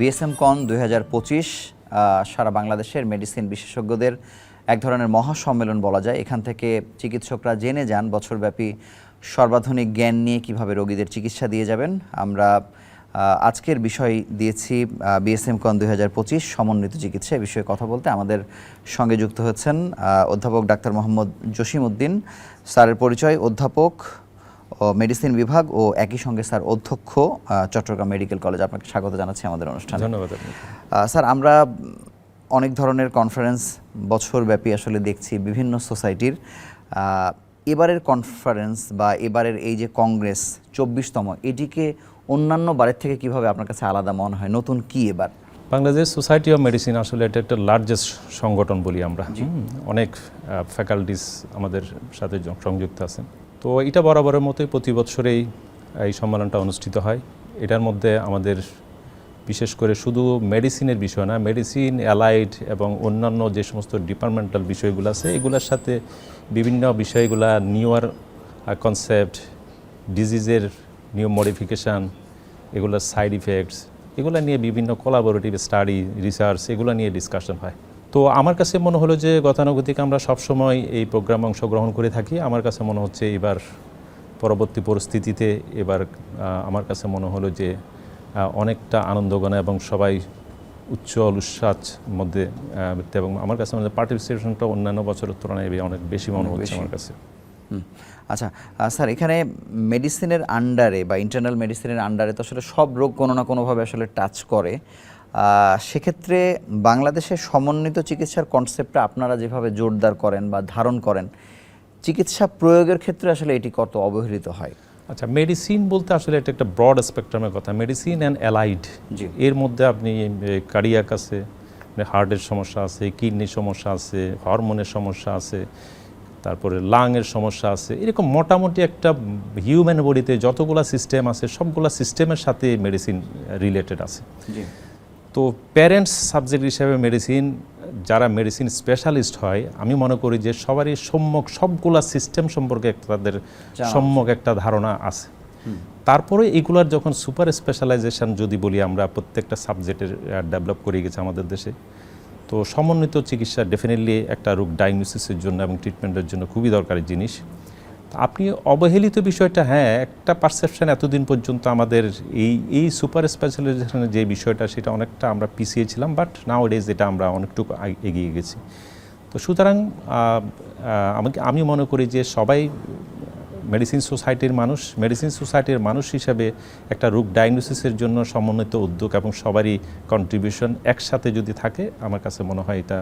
বিএসএমকন 2025 সারা বাংলাদেশের মেডিসিন বিশেষজ্ঞদের এক ধরনের মহাসম্মেলন বলা যায়। এখান থেকে চিকিৎসকরা জেনে যান বছরব্যাপী সর্বাধুনিক জ্ঞান নিয়ে কিভাবে রোগীদের চিকিৎসা দিয়ে যাবেন। আমরা আজকের বিষয় দিয়েছি বিএসএমকন 2025 সমন্বিত চিকিৎসা। এই বিষয়ে কথা বলতে আমাদের সঙ্গে যুক্ত হচ্ছেন অধ্যাপক ডাক্তার মোহাম্মদ জসিম উদ্দিন। স্যারের পরিচয় অধ্যাপক মেডিসিন বিভাগ ও একই সঙ্গে স্যার অধ্যক্ষ চট্টগ্রাম মেডিকেল কলেজ। আপনাকে স্বাগত জানাচ্ছি আমাদের অনুষ্ঠানে। ধন্যবাদ। স্যার, আমরা অনেক ধরনের কনফারেন্স বছরব্যাপী আসলে দেখছি বিভিন্ন সোসাইটির। এবারের কনফারেন্স বা এবারের এই যে কংগ্রেস 24তম, এটিকে অন্যান্য বারের থেকে কিভাবে আপনার কাছে আলাদা মনে হয়? নতুন কি এবার? বাংলাদেশ সোসাইটি অফ মেডিসিন আসলে এটা একটা লার্জেস্ট সংগঠন বলি আমরা। অনেক ফ্যাকাল্টিস আমাদের সাথে সংযুক্ত আছেন। তো এটা বরাবরের মতোই প্রতি বছরেই এই সম্মেলনটা অনুষ্ঠিত হয়। এটার মধ্যে আমাদের বিশেষ করে শুধু মেডিসিনের বিষয় না, মেডিসিন অ্যালাইড এবং অন্যান্য যে সমস্ত ডিপার্টমেন্টাল বিষয়গুলো আছে এগুলোর সাথে বিভিন্ন বিষয়গুলা নিউয়ার কনসেপ্ট, ডিজিজের নিউ মডিফিকেশান, এগুলোর সাইড ইফেক্টস, এগুলো নিয়ে বিভিন্ন কোলাবোরেটিভ স্টাডি, রিসার্চ, এগুলো নিয়ে ডিসকাশন হয়। তো আমার কাছে মনে হলো যে গতানুগতিক আমরা সবসময় এই প্রোগ্রামে অংশগ্রহণ করে থাকি। আমার কাছে মনে হচ্ছে এবার পরবর্তী পরিস্থিতিতে এবার আমার কাছে মনে হলো যে অনেকটা আনন্দঘন এবং সবাই উচ্ছল উচ্ছ্বাস মধ্যে, এবং আমার কাছে মনে হয় পার্টিসিপেশনটা অন্যান্য বছরের তুলনায় অনেক বেশি মনে হচ্ছে আমার কাছে। আচ্ছা স্যার, এখানে মেডিসিনের আন্ডারে বা ইন্টারনাল মেডিসিনের আন্ডারে তো আসলে সব রোগ কোনো না কোনোভাবে আসলে টাচ করে। সেক্ষেত্রে বাংলাদেশের সমন্বিত চিকিৎসার কনসেপ্টটা আপনারা যেভাবে জোরদার করেন বা ধারণ করেন, চিকিৎসা প্রয়োগের ক্ষেত্রে আসলে এটি কত অবহেলিত হয়? আচ্ছা, মেডিসিন বলতে আসলে এটা একটা ব্রড স্পেকট্রামের কথা। মেডিসিন অ্যান্ড অ্যালাইড, এর মধ্যে আপনি কার্ডিয়াক আছে, হার্টের সমস্যা আছে, কিডনির সমস্যা আছে, হরমোনের সমস্যা আছে, তারপরে লাংয়ের সমস্যা আছে, এরকম মোটামুটি একটা হিউম্যান বডিতে যতগুলো সিস্টেম আছে সবগুলা সিস্টেমের সাথে মেডিসিন রিলেটেড আছে। তো প্যারেন্টস সাবজেক্ট হিসেবে মেডিসিন, যারা মেডিসিন স্পেশালিস্ট হয়, আমি মনে করি যে সবারই সম্যক সবগুলা সিস্টেম সম্পর্কে তাদের সম্যক একটা ধারণা আছে। তারপরে এগুলার যখন সুপার স্পেশালাইজেশন যদি বলি, আমরা প্রত্যেকটা সাবজেক্টের ডেভেলপ করে গেছে আমাদের দেশে। তো সমন্বিত চিকিৎসা ডেফিনেটলি একটা রোগ ডায়াগনোসিসের জন্য এবং ট্রিটমেন্টের জন্য খুবই দরকারি জিনিস। আপনি অবহেলিত বিষয়টা, হ্যাঁ, একটা পারসেপশন এতদিন পর্যন্ত আমাদের এই সুপার স্পেশালাইজেশনের যে বিষয়টা সেটা অনেকটা আমরা পিছিয়ে ছিলাম, বাট নাও ডেজ এটা আমরা অনেকটুকু এগিয়ে গেছি। তো সুতরাং আমি মনে করি যে সবাই মেডিসিন সোসাইটির মানুষ হিসাবে একটা রোগ ডায়াগনোসিসের জন্য সমন্বিত উদ্যোগ এবং সবারই কন্ট্রিবিউশন একসাথে যদি থাকে, আমার কাছে মনে হয় এটা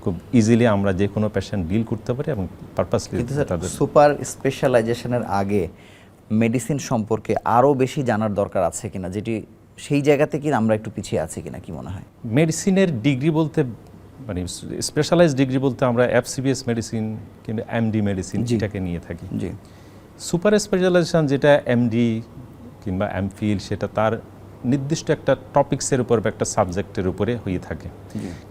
খুব ইজিলি আমরা যে কোনো পেশেন্ট ডিল করতে পারি এবং পারপাসলি। তাদের সুপার স্পেশালাইজেশনের আগে মেডিসিন সম্পর্কে আরও বেশি জানার দরকার আছে কিনা, যেটি সেই জায়গাতে কি আমরা একটু পিছিয়ে আছি কিনা, কি মনে হয়? মেডিসিনের ডিগ্রি বলতে, মানে স্পেশালাইজ ডিগ্রি বলতে আমরা FCBS মেডিসিন কিংবা MD মেডিসিন যেটাকে নিয়ে থাকি। সুপার স্পেশালাইজেশন যেটা MD কিংবা MPhil, সেটা তার নির্দিষ্ট একটা টপিক্সের উপর বা একটা সাবজেক্টের উপরে হয়ে থাকে।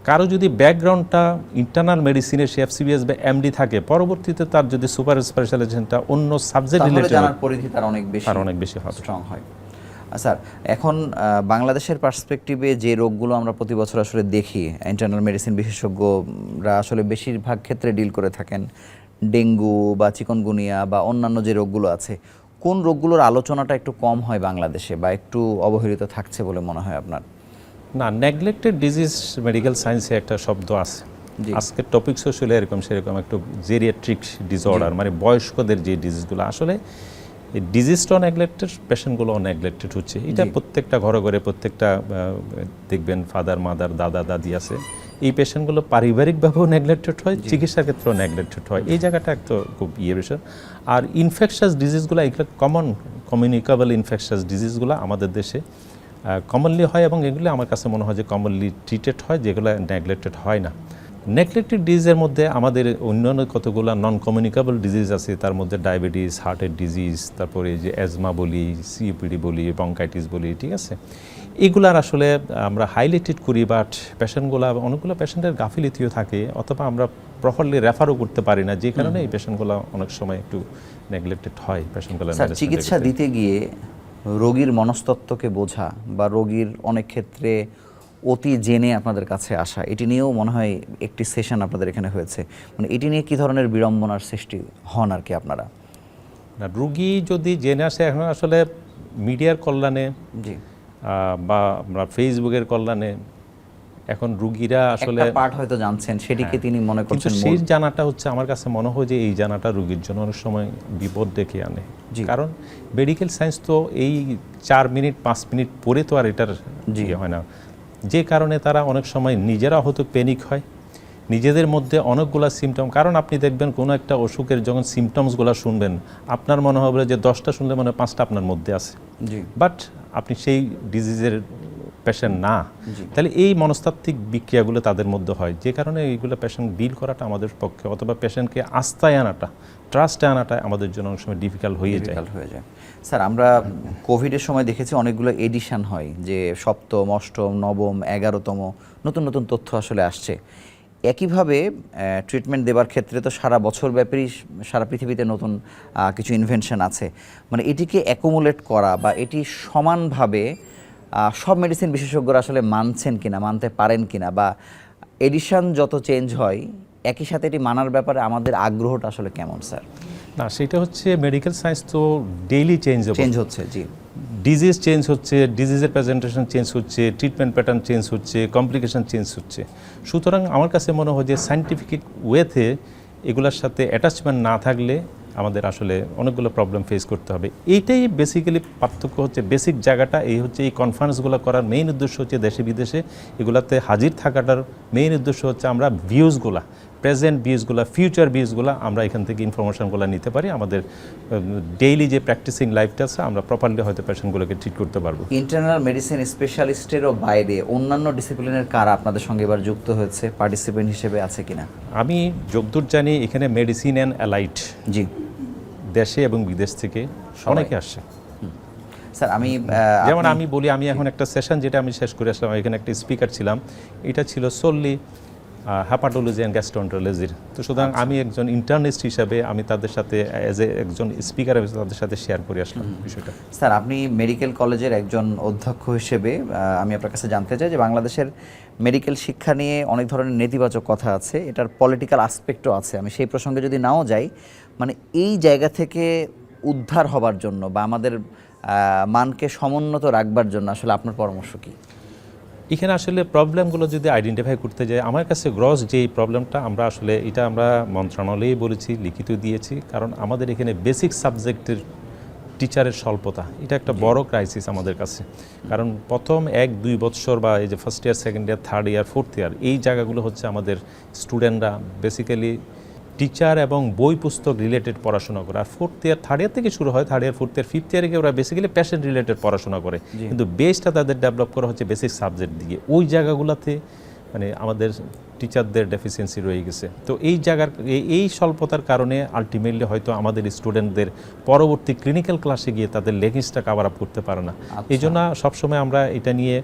কারো যদি ব্যাকগ্রাউন্ডটা ইন্টারনাল মেডিসিনের সে FCBS বা MD থাকে, পরবর্তীতে তার যদি সুপার স্পেশালাইজেশনটা অন্য সাবজেক্ট রিলেটেড, জানার পরিধি তার অনেক বেশি স্ট্রং হয়। স্যার, এখন বাংলাদেশের পার্সপেক্টিভে যে রোগগুলো আমরা প্রতি বছর আসলে দেখি, ইন্টারনাল মেডিসিন বিশেষজ্ঞরা আসলে বেশিরভাগ ক্ষেত্রে ডিল করে থাকেন ডেঙ্গু বা চিকনগুনিয়া বা অন্যান্য যে রোগগুলো আছে, কোন রোগগুলোর আলোচনাটা একটু কম হয় বাংলাদেশে বা একটু অবহেলিত থাকছে বলে মনে হয় আপনার? না, নেগলেক্টেড ডিজিজ মেডিকেল সায়েন্সে একটা শব্দ আছে। আজকের টপিকসও ছিল সেরকম একটু জেরিয়াট্রিক ডিসঅর্ডার, মানে বয়স্কদের যে ডিজিজগুলো, আসলে এই ডিজিজটাও নেগলেক্টেড, পেশেন্টগুলোও নেগলেক্টেড হচ্ছে। এটা প্রত্যেকটা ঘরে ঘরে প্রত্যেকটা দেখবেন ফাদার মাদার দাদা দাদি আছে, এই পেশেন্টগুলো পারিবারিকভাবেও নেগলেক্টেড হয়, চিকিৎসার ক্ষেত্রেও নেগলেক্টেড হয়। এই জায়গাটা একটা খুব বিষয়। আর ইনফেকশাস ডিজিজগুলো, এগুলো কমন কমিউনিকেবল ইনফেকশাস ডিজিজগুলো আমাদের দেশে কমনলি হয় এবং এগুলো আমার কাছে মনে হয় যে কমনলি ট্রিটেড হয়, যেগুলো নেগলেক্টেড হয় না। নেগলেক্টেড ডিজিজের মধ্যে আমাদের অন্যান্য কতগুলো নন কমিউনিকেবল ডিজিজ আছে, তার মধ্যে ডায়াবেটিস, হার্টের ডিজিজ, তারপরে যে অ্যাজমা বলি, COPD বলি, ব্রঙ্কাইটিস বলি, ঠিক আছে, এগুলার আসলে আমরা হাইলাইটেড করি, বাট পেশেন্টগুলো, অনেকগুলো পেশেন্টের গাফিলতিও থাকে, অথবা আমরা প্রপারলি রেফারও করতে পারি না, যে কারণে এই পেশেন্টগুলো অনেক সময় একটু নেগলেক্টেড হয়। পেশেন্টগুলো চিকিৎসা দিতে গিয়ে রোগীর মনস্তত্ত্বকে বোঝা বা রোগীর অনেক ক্ষেত্রে অতি জেনে আপনাদের কাছে আসা, এটি নিয়েও মনে হয় একটি সেশন আপনাদের এখানে হয়েছে, মানে এটি নিয়ে কী ধরনের বিড়ম্বনার সৃষ্টি হন আর কি আপনারা? না, রুগী যদি জেনে আসে, এখন আসলে মিডিয়ার কল্যাণে জি, বা আমরা ফেসবুকের কল্যাণে এখন রুগীরা আসলে একটা পার্ট হয়তো জানছেন, সেটিকে তিনি মনে কিন্তু করছেন সেই জানাটা হচ্ছে আমার কাছে মনে হয় যে এই জানাটা রুগীর জন্য অনেক সময় বিপদ ডেকে আনে। জি। কারণ মেডিকেল সায়েন্স তো এই 4 মিনিট 5 মিনিট পরে তো আর এটার ইয়ে হয় না, যে কারণে তারা অনেক সময় নিজেরা হয়তো প্যানিক হয়, নিজেদের মধ্যে অনেকগুলো সিমটম। কারণ আপনি দেখবেন কোনো একটা অসুখের যখন সিমটমসগুলো শুনবেন, আপনার মনে হবে যে 10টা শুনলে মনে হয় 5টা আপনার মধ্যে আছে, জি, বাট আপনি সেই ডিজিজের পেশেন্ট না। তাহলে এই মনস্তাত্ত্বিক বিক্রিয়াগুলো তাদের মধ্যে হয়, যে কারণে এইগুলো পেশেন্ট ডিল করাটা আমাদের পক্ষে, অথবা পেশেন্টকে আস্থায় আনাটা, ট্রাস্টে আনাটা আমাদের জন্য অনেক সময় ডিফিকাল্ট হয়ে যায়। স্যার, আমরা কোভিডের সময় দেখেছি অনেকগুলো এডিশন হয়, যে সপ্তম, অষ্টম, নবম, 11তম নতুন নতুন তথ্য আসলে আসছে। একইভাবে ট্রিটমেন্ট দেওয়ার ক্ষেত্রে তো সারা বছর ব্যাপী সারা পৃথিবীতে নতুন কিছু ইনভেনশন আছে, মানে এটিকে অ্যাকুমুলেট করা বা এটি সমানভাবে সব মেডিসিন বিশেষজ্ঞরা আসলে মানছেন কিনা, মানতে পারেন কিনা, বা এডিশন যত চেঞ্জ হয় একই সাথে এটি মানার ব্যাপারে আমাদের আগ্রহটা আসলে কেমন স্যার? না, সেটা হচ্ছে মেডিকেল সায়েন্স তো ডেইলি চেঞ্জ হচ্ছে। জি, ডিজিজ চেঞ্জ হচ্ছে, ডিজিজের প্রেজেন্টেশন চেঞ্জ হচ্ছে, ট্রিটমেন্ট প্যাটার্ন চেঞ্জ হচ্ছে, কমপ্লিকেশন চেঞ্জ হচ্ছে। সুতরাং আমার কাছে মনে হয় যে সায়েন্টিফিক ওয়েতে এগুলোর সাথে অ্যাটাচমেন্ট না থাকলে আমাদের আসলে অনেকগুলো প্রবলেম ফেস করতে হবে। এইটাই বেসিক্যালি পার্থক্য হচ্ছে, বেসিক জায়গাটা এই হচ্ছে। এই কনফারেন্সগুলো করার মেইন উদ্দেশ্য হচ্ছে দেশে বিদেশে এগুলাতে হাজির থাকাটার মেইন উদ্দেশ্য হচ্ছে আমরা ভিউজগুলা, প্রেজেন্ট ভিউজগুলা, ফিউচার ভিউজগুলা আমরা এখান থেকে ইনফরমেশনগুলো নিতে পারি। আমাদের ডেইলি যে প্র্যাকটিসিং লাইফটা আছে আমরা প্রপারলি হয়তো পেশেন্টগুলোকে ট্রিট করতে পারবো। ইন্টারনাল মেডিসিন স্পেশালিস্টেরও বাইরে অন্যান্য ডিসিপ্লিনের কারা আপনাদের সঙ্গে এবার যুক্ত হয়েছে, পার্টিসিপেন্ট হিসেবে আছে কিনা? আমি যতদূর জানি এখানে মেডিসিন অ্যান্ড অ্যালাইড, জি, দেশে এবং বিদেশ থেকে অনেকে আসছে। স্যার আমি যেমন আমি বলি, আমি এখন একটা সেশন যেটা আমি শেষ করে আসলাম, এখানে একটা স্পিকার ছিলাম, এটা ছিল solely হ্যাপাটোলজি অ্যান্ড গ্যাস্ট্রোএন্টারোলজির। তো সুতরাং আমি একজন ইন্টার্নিস্ট হিসাবে আমি তাদের সাথে অ্যাজ এ একজন স্পিকার হিসেবে তাদের সাথে শেয়ার করে আসলাম বিষয়টা। স্যার, আপনি মেডিকেল কলেজের একজন অধ্যক্ষ হিসেবে আমি আপনার কাছে জানতে চাই যে বাংলাদেশের মেডিকেল শিক্ষা নিয়ে অনেক ধরনের নেতিবাচক কথা আছে, এটার পলিটিক্যাল আসপেক্টও আছে। আমি সেই প্রসঙ্গে যদি নাও যাই, মানে এই জায়গা থেকে উদ্ধার হবার জন্য বা আমাদের মানকে সমুন্নত রাখবার জন্য আসলে আপনার পরামর্শ কী? এখানে আসলে প্রবলেমগুলো যদি আইডেন্টিফাই করতে যাই, আমার কাছে গ্রস যেই প্রবলেমটা, আমরা আসলে এটা আমরা মন্ত্রণালয়েই বলেছি, লিখিত দিয়েছি, কারণ আমাদের এখানে বেসিক সাবজেক্টের টিচারের স্বল্পতা, এটা একটা বড় ক্রাইসিস আমাদের কাছে। কারণ প্রথম 1-2 বছর বা এই যে first year, second year, third year, fourth year, এই জায়গাগুলো হচ্ছে আমাদের স্টুডেন্টরা বেসিক্যালি টিচার এবং বই পুস্তক রিলেটেড পড়াশোনা করে। আর ফোর্থ ইয়ার, থার্ড ইয়ার থেকে শুরু হয়, third year, fourth year, fifth ইয়ারে ওরা বেসিক্যালি পেশেন্ট রিলেটেড পড়াশোনা করে, কিন্তু বেসটা তাদের ডেভেলপ করা হচ্ছে বেসিক সাবজেক্ট দিয়ে। ওই জায়গাগুলোতে মানে আমাদের টিচারদের ডেফিসিয়েন্সি রয়ে গেছে। তো এই জায়গার এই স্বল্পতার কারণে আলটিমেটলি হয়তো আমাদের স্টুডেন্টদের পরবর্তী ক্লিনিক্যাল ক্লাসে গিয়ে তাদের লেগিংসটা কাভার আপ করতে পারে না। এই জন্য সবসময় আমরা এটা নিয়ে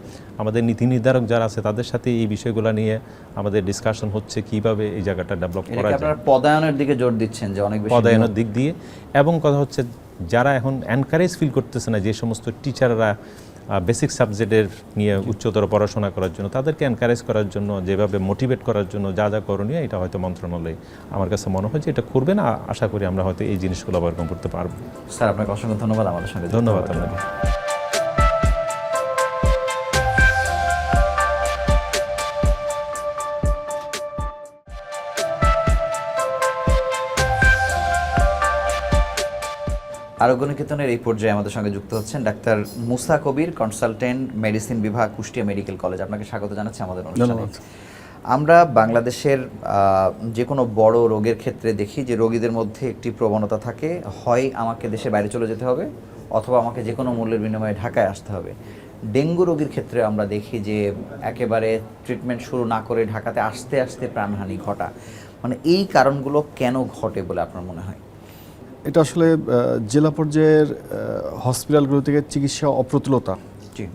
আমাদের নীতি নির্ধারক যারা আছে তাদের সাথে এই বিষয়গুলো নিয়ে আমাদের ডিসকাশন হচ্ছে, কিভাবে এই জায়গাটা ডেভেলপ করা যায়। আপনারা পদায়নের দিকে জোর দিচ্ছেন যে অনেক বেশি পদায়নের দিক দিয়ে, এবং কথা হচ্ছে যারা এখন এনকারেজ ফিল করতেছে না, যে সমস্ত টিচাররা বেসিক সাবজেক্টের নিয়ে উচ্চতর পড়াশোনা করার জন্য, তাদেরকে এনকারেজ করার জন্য, যেভাবে মোটিভেট করার জন্য যা যা করণীয়, এটা হয়তো মন্ত্রণালয় আমার কাছে মনে হয় যে এটা করবে না। আশা করি আমরা হয়তো এই জিনিসগুলো ওভারকাম করতে পারবো। স্যার, আপনাকে অসংখ্য ধন্যবাদ আমাদের সঙ্গে। ধন্যবাদ আপনাকে। আরোগ্য নিকেতনের এই পর্যায়ে আমাদের সঙ্গে যুক্ত হচ্ছেন ডাক্তার মুসা কবির, কনসালটেন্ট, মেডিসিন বিভাগ, কুষ্টিয়া মেডিকেল কলেজ। আপনাকে স্বাগত জানাচ্ছি আমাদের অনুষ্ঠানে। আমরা বাংলাদেশের যে কোনো বড় রোগের ক্ষেত্রে দেখি যে রোগীদের মধ্যে একটি প্রবণতা থাকে, হয় আমাকে দেশের বাইরে চলে যেতে হবে অথবা আমাকে যে কোনো মূল্যের বিনিময়ে ঢাকায় আসতে হবে। ডেঙ্গু রোগীর ক্ষেত্রে আমরা দেখি যে একেবারে ট্রিটমেন্ট শুরু না করে ঢাকাতে আসতে আসতে প্রাণহানি ঘটা, মানে এই কারণগুলো কেন ঘটে বলে আপনার মনে হয়? এটা আসলে জেলা পর্যায়ের হসপিটালগুলো থেকে চিকিৎসা অপ্রতুলতা,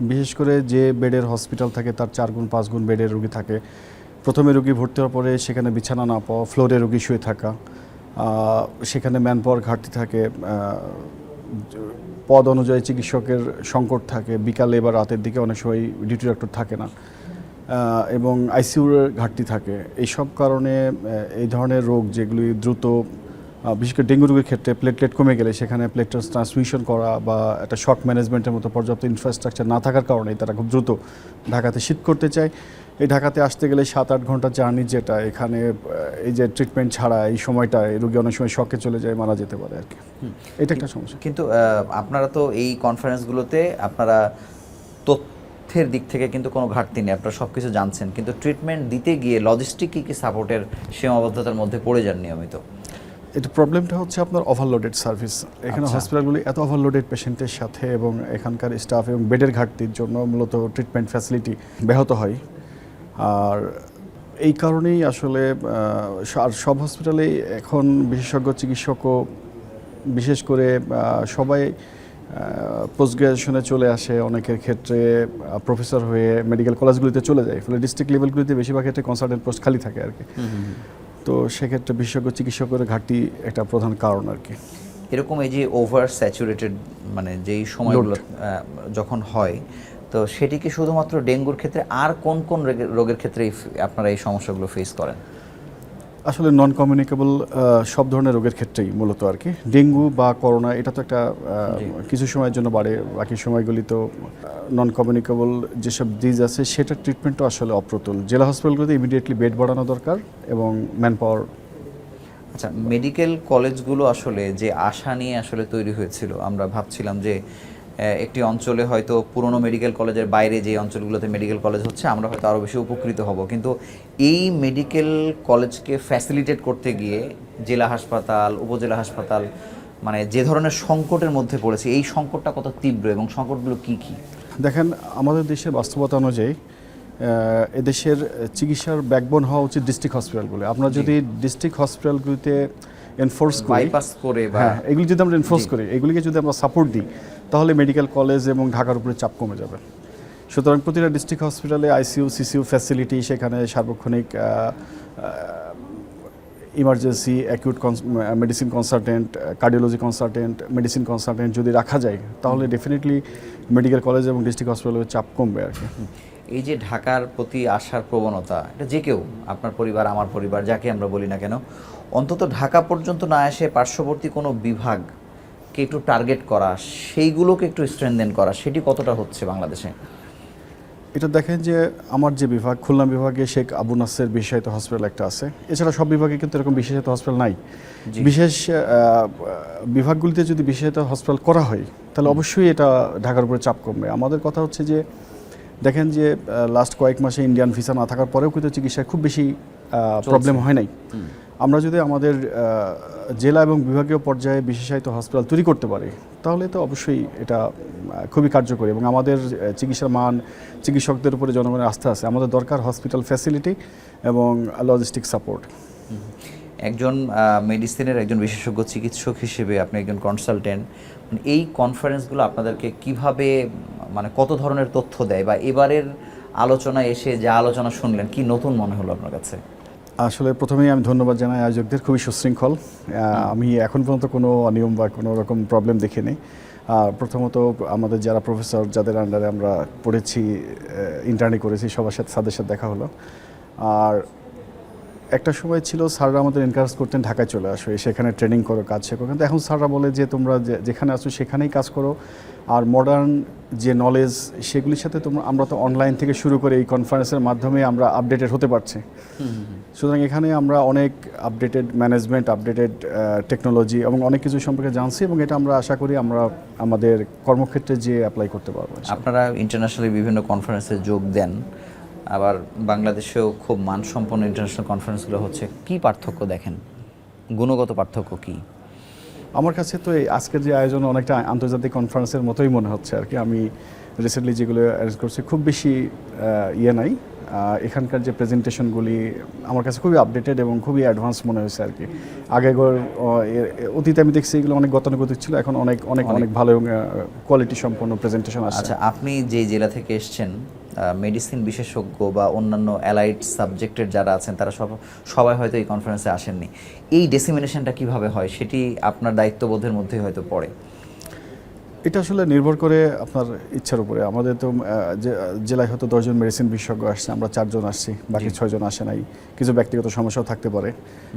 বিশেষ করে যে বেডের হসপিটাল থাকে তার 4 গুণ 5 গুণ বেডের রোগী থাকে। প্রথমে রোগী ভর্তি হওয়ার পরে সেখানে বিছানা না পাওয়া, ফ্লোরে রোগী শুয়ে থাকা, সেখানে ম্যান পাওয়ার ঘাটতি থাকে, পদ অনুযায়ী চিকিৎসকের সংকট থাকে, বিকালে বা রাতের দিকে অনেক সময় ডিউটি ডক্টর থাকে না। এবং আইসিইউর ঘাটতি থাকে। এইসব কারণে এই ধরনের রোগ যেগুলি দ্রুত, বিশেষ করে ডেঙ্গু রোগের ক্ষেত্রে প্লেটলেট কমে গেলে সেখানে প্লেটলেট ট্রান্সমিশন করা বা একটা শক ম্যানেজমেন্টের মতো পর্যাপ্ত ইনফ্রাস্ট্রাকচার না থাকার কারণে তারা খুব দ্রুত ঢাকাতে শিফট করতে চায়। এই ঢাকাতে আসতে গেলে 7-8 ঘন্টা জার্নি, যেটা এখানে এই যে ট্রিটমেন্ট ছাড়া এই সময়টা রোগী অনেক সময় শকে চলে যায়, মারা যেতে পারে আর কি। এটা একটা সমস্যা। কিন্তু আপনারা তো এই কনফারেন্সগুলোতে আপনারা তথ্যের দিক থেকে কিন্তু কোনো ঘাটতি নেই, আপনারা সব কিছু জানছেন, কিন্তু ট্রিটমেন্ট দিতে গিয়ে লজিস্টিক কী সাপোর্টের সীমাবদ্ধতার মধ্যে পড়ে যান নিয়মিত? এটা প্রবলেমটা হচ্ছে আপনার ওভারলোডেড সার্ভিস। এখানে আচ্ছা। হসপিটালগুলি এত ওভারলোডেড পেশেন্টের সাথে এবং এখানকার স্টাফ এবং বেডের ঘাটতির জন্য মূলত ট্রিটমেন্ট ফ্যাসিলিটি ব্যাহত হয়। আর এই কারণেই আসলে আর সব হসপিটালেই এখন বিশেষজ্ঞ চিকিৎসকও, বিশেষ করে সবাই পোস্ট গ্রাজুয়েশনে চলে আসে, অনেকের ক্ষেত্রে প্রফেসর হয়ে মেডিকেল কলেজগুলিতে চলে যায়, ফলে ডিস্ট্রিক্ট লেভেলগুলিতে বেশিরভাগ ক্ষেত্রে কনসালটেন্ট পোস্ট খালি থাকে আর কি। তো সেক্ষেত্রে বিশেষজ্ঞ চিকিৎসকের ঘাটতি একটা প্রধান কারণ আর কি। এরকম এই যে ওভার স্যাচুরেটেড মানে যেই সময়গুলো যখন হয়, তো সেটি কি শুধুমাত্র ডেঙ্গুর ক্ষেত্রে, আর কোন কোন রোগের ক্ষেত্রে আপনারা এই সমস্যাগুলো ফেস করেন? আসলে নন কমিউনিকেবল সব ধরনের রোগের ক্ষেত্রেই মূলত আর কি। ডেঙ্গু বা করোনা এটা তো একটা কিছু সময়ের জন্য বাড়ে, বাকি সময়গুলি তো নন কমিউনিকেবল যেসব ডিজিজ আছে সেটার ট্রিটমেন্টও আসলে অপ্রতুল। জেলা হসপিটালগুলোতে ইমিডিয়েটলি বেড বাড়ানো দরকার এবং ম্যান পাওয়ার। আচ্ছা, মেডিকেল কলেজগুলো আসলে যে আশা নিয়ে আসলে তৈরি হয়েছিল, আমরা ভাবছিলাম যে একটি অঞ্চলে হয়তো পুরনো মেডিকেল কলেজের বাইরে যে অঞ্চলগুলোতে মেডিকেল কলেজ হচ্ছে আমরা হয়তো আরও বেশি উপকৃত হব, কিন্তু এই মেডিকেল কলেজকে ফ্যাসিলিটেট করতে গিয়ে জেলা হাসপাতাল, উপজেলা হাসপাতাল মানে যে ধরনের সংকটের মধ্যে পড়েছে, এই সংকটটা কত তীব্র এবং সংকটগুলো কি কি? দেখেন, আমাদের দেশের বাস্তবতা অনুযায়ী এদেশের চিকিৎসার ব্যাকবোন হওয়া উচিত ডিস্ট্রিক্ট হসপিটালগুলো। আমরা যদি ডিস্ট্রিক্ট হসপিটালগুলিতে এনফোর্স করি, বাইপাস করে বা হ্যাঁ, এগুলি যদি আমরা এনফোর্স করি, এগুলিকে যদি আমরা সাপোর্ট দিই, তাহলে মেডিকেল কলেজ এবং ঢাকার উপরে চাপ কমে যাবে। সুতরাং প্রতিটা ডিস্ট্রিক্ট হসপিটালে আইসিইউ, সিসিইউ ফ্যাসিলিটি, সেখানে সার্বক্ষণিক emergency, acute medicine consultant, cardiology consultant, medicine consultant যদি রাখা যায়, তাহলে ডেফিনেটলি মেডিকেল কলেজ এবং ডিস্ট্রিক্ট হসপিটালের চাপ কমবে আর কি। এই যে ঢাকার প্রতি আসার প্রবণতা, এটা যে কেউ, আপনার পরিবার, আমার পরিবার, যাকে আমরা বলি না কেন, অন্তত ঢাকা পর্যন্ত না এসে পার্শ্ববর্তী কোনো বিভাগকে একটু টার্গেট করা, সেইগুলোকে একটু স্ট্রেনদেন করা, সেটি কতটা হচ্ছে বাংলাদেশে? এটা দেখেন যে আমার যে বিভাগ, খুলনা বিভাগে শেখ আবু নাসের বিশেষায়িত হসপিটাল একটা আছে। এছাড়া সব বিভাগে কিন্তু এরকম বিশেষায়িত হসপিটাল নাই। বিশেষ বিভাগগুলিতে যদি বিশেষায়িত হসপিটাল করা হয়, তাহলে অবশ্যই এটা ঢাকার উপরে চাপ কমবে। আমাদের কথা হচ্ছে যে দেখেন যে লাস্ট কয়েক মাসে ইন্ডিয়ান ভিসা না থাকার পরেও কিন্তু চিকিৎসায় খুব বেশি প্রবলেম হয় নাই। আমরা যদি আমাদের জেলা এবং বিভাগীয় পর্যায়ে বিশেষায়িত হসপিটাল তৈরি করতে পারি, তাহলে তো অবশ্যই এটা খুবই কার্যকরী এবং আমাদের চিকিৎসার মান, চিকিৎসকদের উপরে জনগণের আস্থা আছে। আমাদের দরকার হসপিটাল ফ্যাসিলিটি এবং লজিস্টিক সাপোর্ট। একজন মেডিসিনের একজন বিশেষজ্ঞ চিকিৎসক হিসেবে আপনি একজন কনসালটেন্ট, এই কনফারেন্সগুলো আপনাদেরকে কিভাবে মানে কত ধরনের তথ্য দেয়, বা এবারের আলোচনায় এসে যা আলোচনা শুনলেন কি নতুন মনে হলো আপনার কাছে? আসলে প্রথমেই আমি ধন্যবাদ জানাই আয়োজকদের, খুবই সুশৃঙ্খল। আমি এখন পর্যন্ত কোনো অনিয়ম বা কোনো রকম প্রবলেম দেখিনি। প্রথমত আমাদের যারা প্রফেসর, যাদের আন্ডারে আমরা পড়েছি, ইন্টার্নি করেছি, সবার সাথে তাদের সাথে দেখা হলো। আর একটা সময় ছিল স্যাররা আমাদের এনকারেজ করতেন ঢাকায় চলে আসো, সেখানে ট্রেনিং করো, কাজ শেখো, কিন্তু এখন স্যাররা বলে যে তোমরা যেখানে আসো সেখানেই কাজ করো, আর মডার্ন যে নলেজ সেগুলির সাথে আমরা তো অনলাইন থেকে শুরু করে এই কনফারেন্সের মাধ্যমে আমরা আপডেটেড হতে পারছি। সুতরাং এখানে আমরা অনেক আপডেটেড ম্যানেজমেন্ট, আপডেটেড টেকনোলজি এবং অনেক কিছু সম্পর্কে জানছি, এবং এটা আমরা আশা করি আমরা আমাদের কর্মক্ষেত্রে যে অ্যাপ্লাই করতে পারবো। আপনারা ইন্টারন্যাশনালি বিভিন্ন কনফারেন্সে যোগ দেন, আবার বাংলাদেশেও খুব মানসম্পন্ন ইন্টারন্যাশনাল কনফারেন্সগুলো হচ্ছে, কি পার্থক্য দেখেন, গুণগত পার্থক্য কি? আমার কাছে তো এই আজকের যে আয়োজন অনেকটা আন্তর্জাতিক কনফারেন্সের মতোই মনে হচ্ছে আর কি। আমি রিসেন্টলি যেগুলো অ্যারেঞ্জ করছি খুব বেশি নাই। এখানকার যে প্রেজেন্টেশনগুলি আমার কাছে খুবই আপডেটেড এবং খুবই অ্যাডভান্স মনে হয়েছে আর কি। আগের অতীতে আমি দেখছি এগুলো অনেক গতানুগতিক ছিল, এখন অনেক অনেক অনেক ভালো এবং কোয়ালিটি সম্পন্ন প্রেজেন্টেশন আছে। আচ্ছা, আপনি যে জেলা থেকে এসছেন, মেডিসিন বিশেষজ্ঞ বা অন্যান্য অ্যালাইড সাবজেক্টের যারা আছেন তারা সবাই হয়তো এই কনফারেন্সে আসেননি। এই ডেসিমিনেশনটা কিভাবে হয় সেটি আপনার দায়িত্ববোধের মধ্যেই হয়তো পড়ে। এটা আসলে নির্ভর করে আপনার ইচ্ছার উপরে। আমাদের তো জেলায় হয়তো 10 জন মেডিসিন বিশেষজ্ঞ আসছে, আমরা 4 জন আসছি, বাকি 6 জন আসে নাই। কিছু ব্যক্তিগত সমস্যাও থাকতে পারে,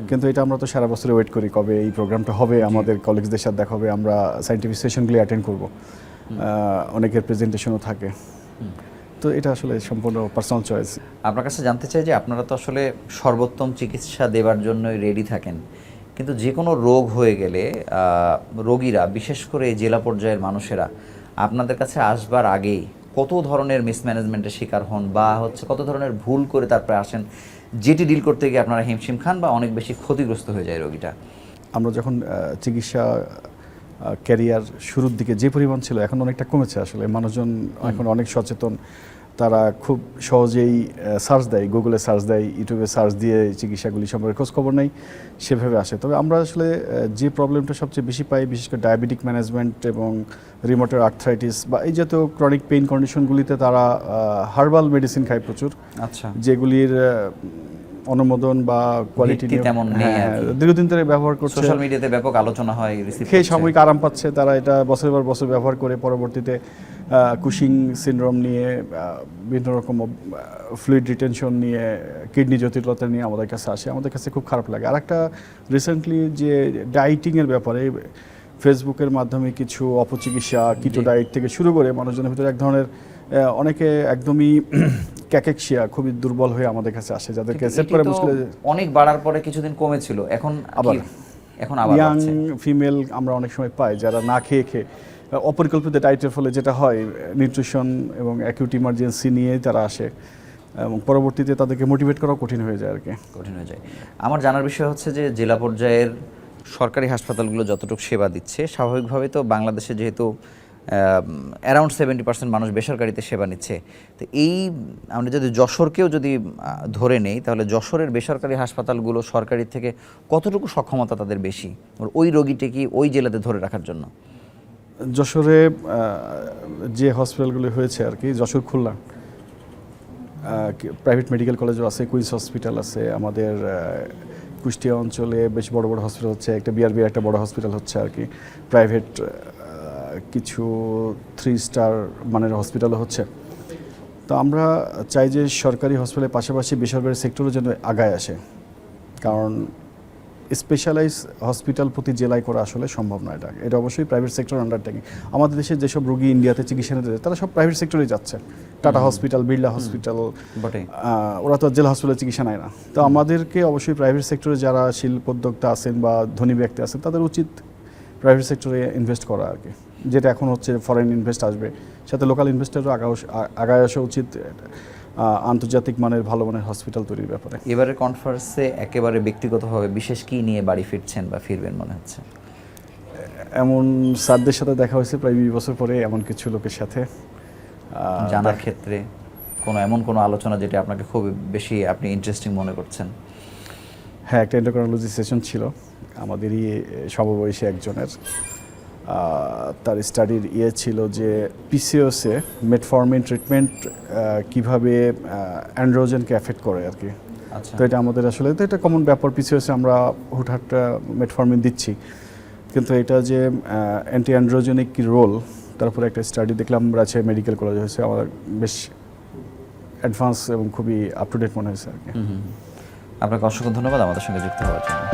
কিন্তু এটা আমরা তো সারা বছরে ওয়েট করি কবে এই প্রোগ্রামটা হবে, আমাদের কলিগসদের সাথে দেখা হবে, আমরা সায়েন্টিফিক সেশনগুলি অ্যাটেন্ড করব, অনেকের প্রেজেন্টেশনও থাকে। তো এটা আসলে সম্পূর্ণ পার্সোনাল চয়েস। আপনার কাছে জানতে চাই যে আপনারা তো আসলে সর্বোত্তম চিকিৎসা দেওয়ার জন্যই রেডি থাকেন, কিন্তু যে কোনো রোগ হয়ে গেলে রোগীরা, বিশেষ করে এই জেলা পর্যায়ের মানুষেরা আপনাদের কাছে আসবার আগেই কত ধরনের মিসম্যানেজমেন্টের শিকার হন, বা হচ্ছে কত ধরনের ভুল করে তারপরে আসেন, যেটি ডিল করতে গিয়ে আপনারা হিমশিম খান বা অনেক বেশি ক্ষতিগ্রস্ত হয়ে যায় রোগীটা। আমরা যখন চিকিৎসা ক্যারিয়ার শুরুর দিকে যে পরিমাণ ছিল, এখন অনেকটা কমেছে। আসলে মানুষজন এখন অনেক সচেতন, তারা খুব সহজেই সার্চ দেয়, গুগলে সার্চ দেয়, ইউটিউবে সার্চ দিয়ে চিকিৎসাগুলি সম্পর্কে খোঁজ খবর নেই, সেভাবে আসে। তবে আমরা আসলে যে প্রবলেমটা সবচেয়ে বেশি পাই, বিশেষ করে ডায়াবেটিক ম্যানেজমেন্ট এবং রিমোটের আর্থ্রাইটিস বা এই জাতীয় ক্রনিক পেইন কন্ডিশনগুলিতে তারা হার্বাল মেডিসিন খায় প্রচুর, আচ্ছা, যেগুলির অনুমোদন বা কোয়ালিটি তেমন নেই আর কি। দীর্ঘদিন ধরে ব্যবহার করছে, সোশ্যাল মিডিয়াতে ব্যাপক আলোচনা হয়, খেয়ে সাময়িক আরাম পাচ্ছে, তারা এটা বছরের পর বছর ব্যবহার করে পরবর্তীতে কুশিং সিনড্রোম নিয়ে, বিভিন্ন রকম ফ্লুইড রিটেনশন নিয়ে, কিডনি জটিলতা নিয়ে আমাদের কাছে আসে। আমাদের কাছে খুব খারাপ লাগে। আর একটা রিসেন্টলি যে ডায়েটিংয়ের ব্যাপারে ফেসবুকের মাধ্যমে কিছু অপচিকিৎসা, কিটো ডায়েট থেকে শুরু করে মানুষজনের ভিতরে এক ধরনের অনেকে একদমই ক্যাকেকশিয়া, খুবই দুর্বল হয়ে আমাদের কাছে আসে, যাদেরকে সেট করে মুশকিল। অনেক বাড়ার পরে কিছুদিন কমেছিল, এখন আবার ইয়াং বাড়ছে। ফিমেল আমরা অনেক সময় পাই যারা না খেয়ে অপরিকল্পিত ডায়েটের ফলে যেটা হয়, নিউট্রিশন এবং অ্যাকিউট ইমার্জেন্সি নিয়ে তারা আসে এবং পরবর্তীতে তাদেরকে মোটিভেট করা কঠিন হয়ে যায় আর কি। কঠিন হয়ে যায়। আমার জানার বিষয় হচ্ছে যে জেলা পর্যায়ের সরকারি হাসপাতালগুলো যতটুকু সেবা দিচ্ছে, স্বাভাবিকভাবেই তো বাংলাদেশে যেহেতু অ্যারাউন্ড 70% মানুষ বেসরকারিতে সেবা নিচ্ছে, তো এই আমরা যদি যশোরকেও যদি ধরে নেই, তাহলে যশোরের বেসরকারি হাসপাতালগুলো সরকারি থেকে কতটুকু সক্ষমতা তাদের বেশি ওই রোগীটিকে ওই জেলাতে ধরে রাখার জন্য? যশোরে যে হসপিটালগুলো হয়েছে আর কি, যশোর, খুলনা, প্রাইভেট মেডিকেল কলেজও আছে, কুইন্স হসপিটাল আছে, আমাদের কুষ্টিয়া অঞ্চলে বেশ বড় বড় হসপিটাল হচ্ছে, একটা বিআরবি একটা বড় হসপিটাল হচ্ছে আর কি, প্রাইভেট কিছু 3 স্টার মানের হসপিটালও হচ্ছে। তো আমরা চাই যে সরকারি হসপিটালের পাশাপাশি বেসরকারি সেক্টরও যেন আগায় আসে, কারণ স্পেশালাইজ হসপিটাল প্রতি জেলায় করা আসলে সম্ভব না। এটা অবশ্যই প্রাইভেট সেক্টর আন্ডারটেকিং। আমাদের দেশে যেসব রোগী ইন্ডিয়াতে চিকিৎসা নিতে যায়, তারা সব প্রাইভেট সেক্টরেই যাচ্ছে। টাটা হসপিটাল, বিড়লা হসপিটাল, ওরা তো জেলা হসপিটালে চিকিৎসা নেয় না। তো আমাদেরকে অবশ্যই প্রাইভেট সেক্টরে যারা শিল্পোদ্যোক্তা আছেন বা ধনী ব্যক্তি আছেন, তাদের উচিত প্রাইভেট সেক্টরে ইনভেস্ট করা আর কি, যেটা এখন হচ্ছে ফরেন ইনভেস্ট আসবে, সাথে লোকাল ইনভেস্টারও আগায় আসা উচিত আন্তর্জাতিক মানের ভালো মানের হসপিটাল তৈরির ব্যাপারে। এবারের কনফারেন্সে একেবারে ব্যক্তিগতভাবে বিশেষ কি নিয়ে বাড়ি ফিরছেন বা ফিরবেন মনে হচ্ছে? এমন স্যারদের সাথে দেখা হয়েছে প্রায় 20 বছর পরে, এমন কিছু লোকের সাথে জানার ক্ষেত্রে এমন কোনো আলোচনা যেটা আপনাকে খুব বেশি আপনি ইন্টারেস্টিং মনে করছেন? হ্যাঁ, একটা এন্ডোক্রাইনোলজি সেশন ছিল আমাদেরই সমবয়সী একজনের। তার স্টাডির ছিল যে পিসিওসে মেটফরমিন ট্রিটমেন্ট কিভাবে অ্যান্ড্রোজেনকে এফেক্ট করে আর কি। আচ্ছা, তো এটা আমাদের আসলে তো এটা কমন ব্যাপার, পিসিওসে আমরা হুটহাট মেটফরমিন দিচ্ছি, কিন্তু এটা যে অ্যান্টি অ্যান্ড্রোজেনিক কি রোল, তারপরে একটা স্টাডি দেখলাম রাজশাহী মেডিকেল কলেজে হয়েছে, আমার বেশ অ্যাডভান্স এবং খুবই আপ টু ডেট মনে হয়েছে আর কি। আপনাকে অসংখ্য ধন্যবাদ আমাদের সঙ্গে যুক্ত হওয়ার জন্য।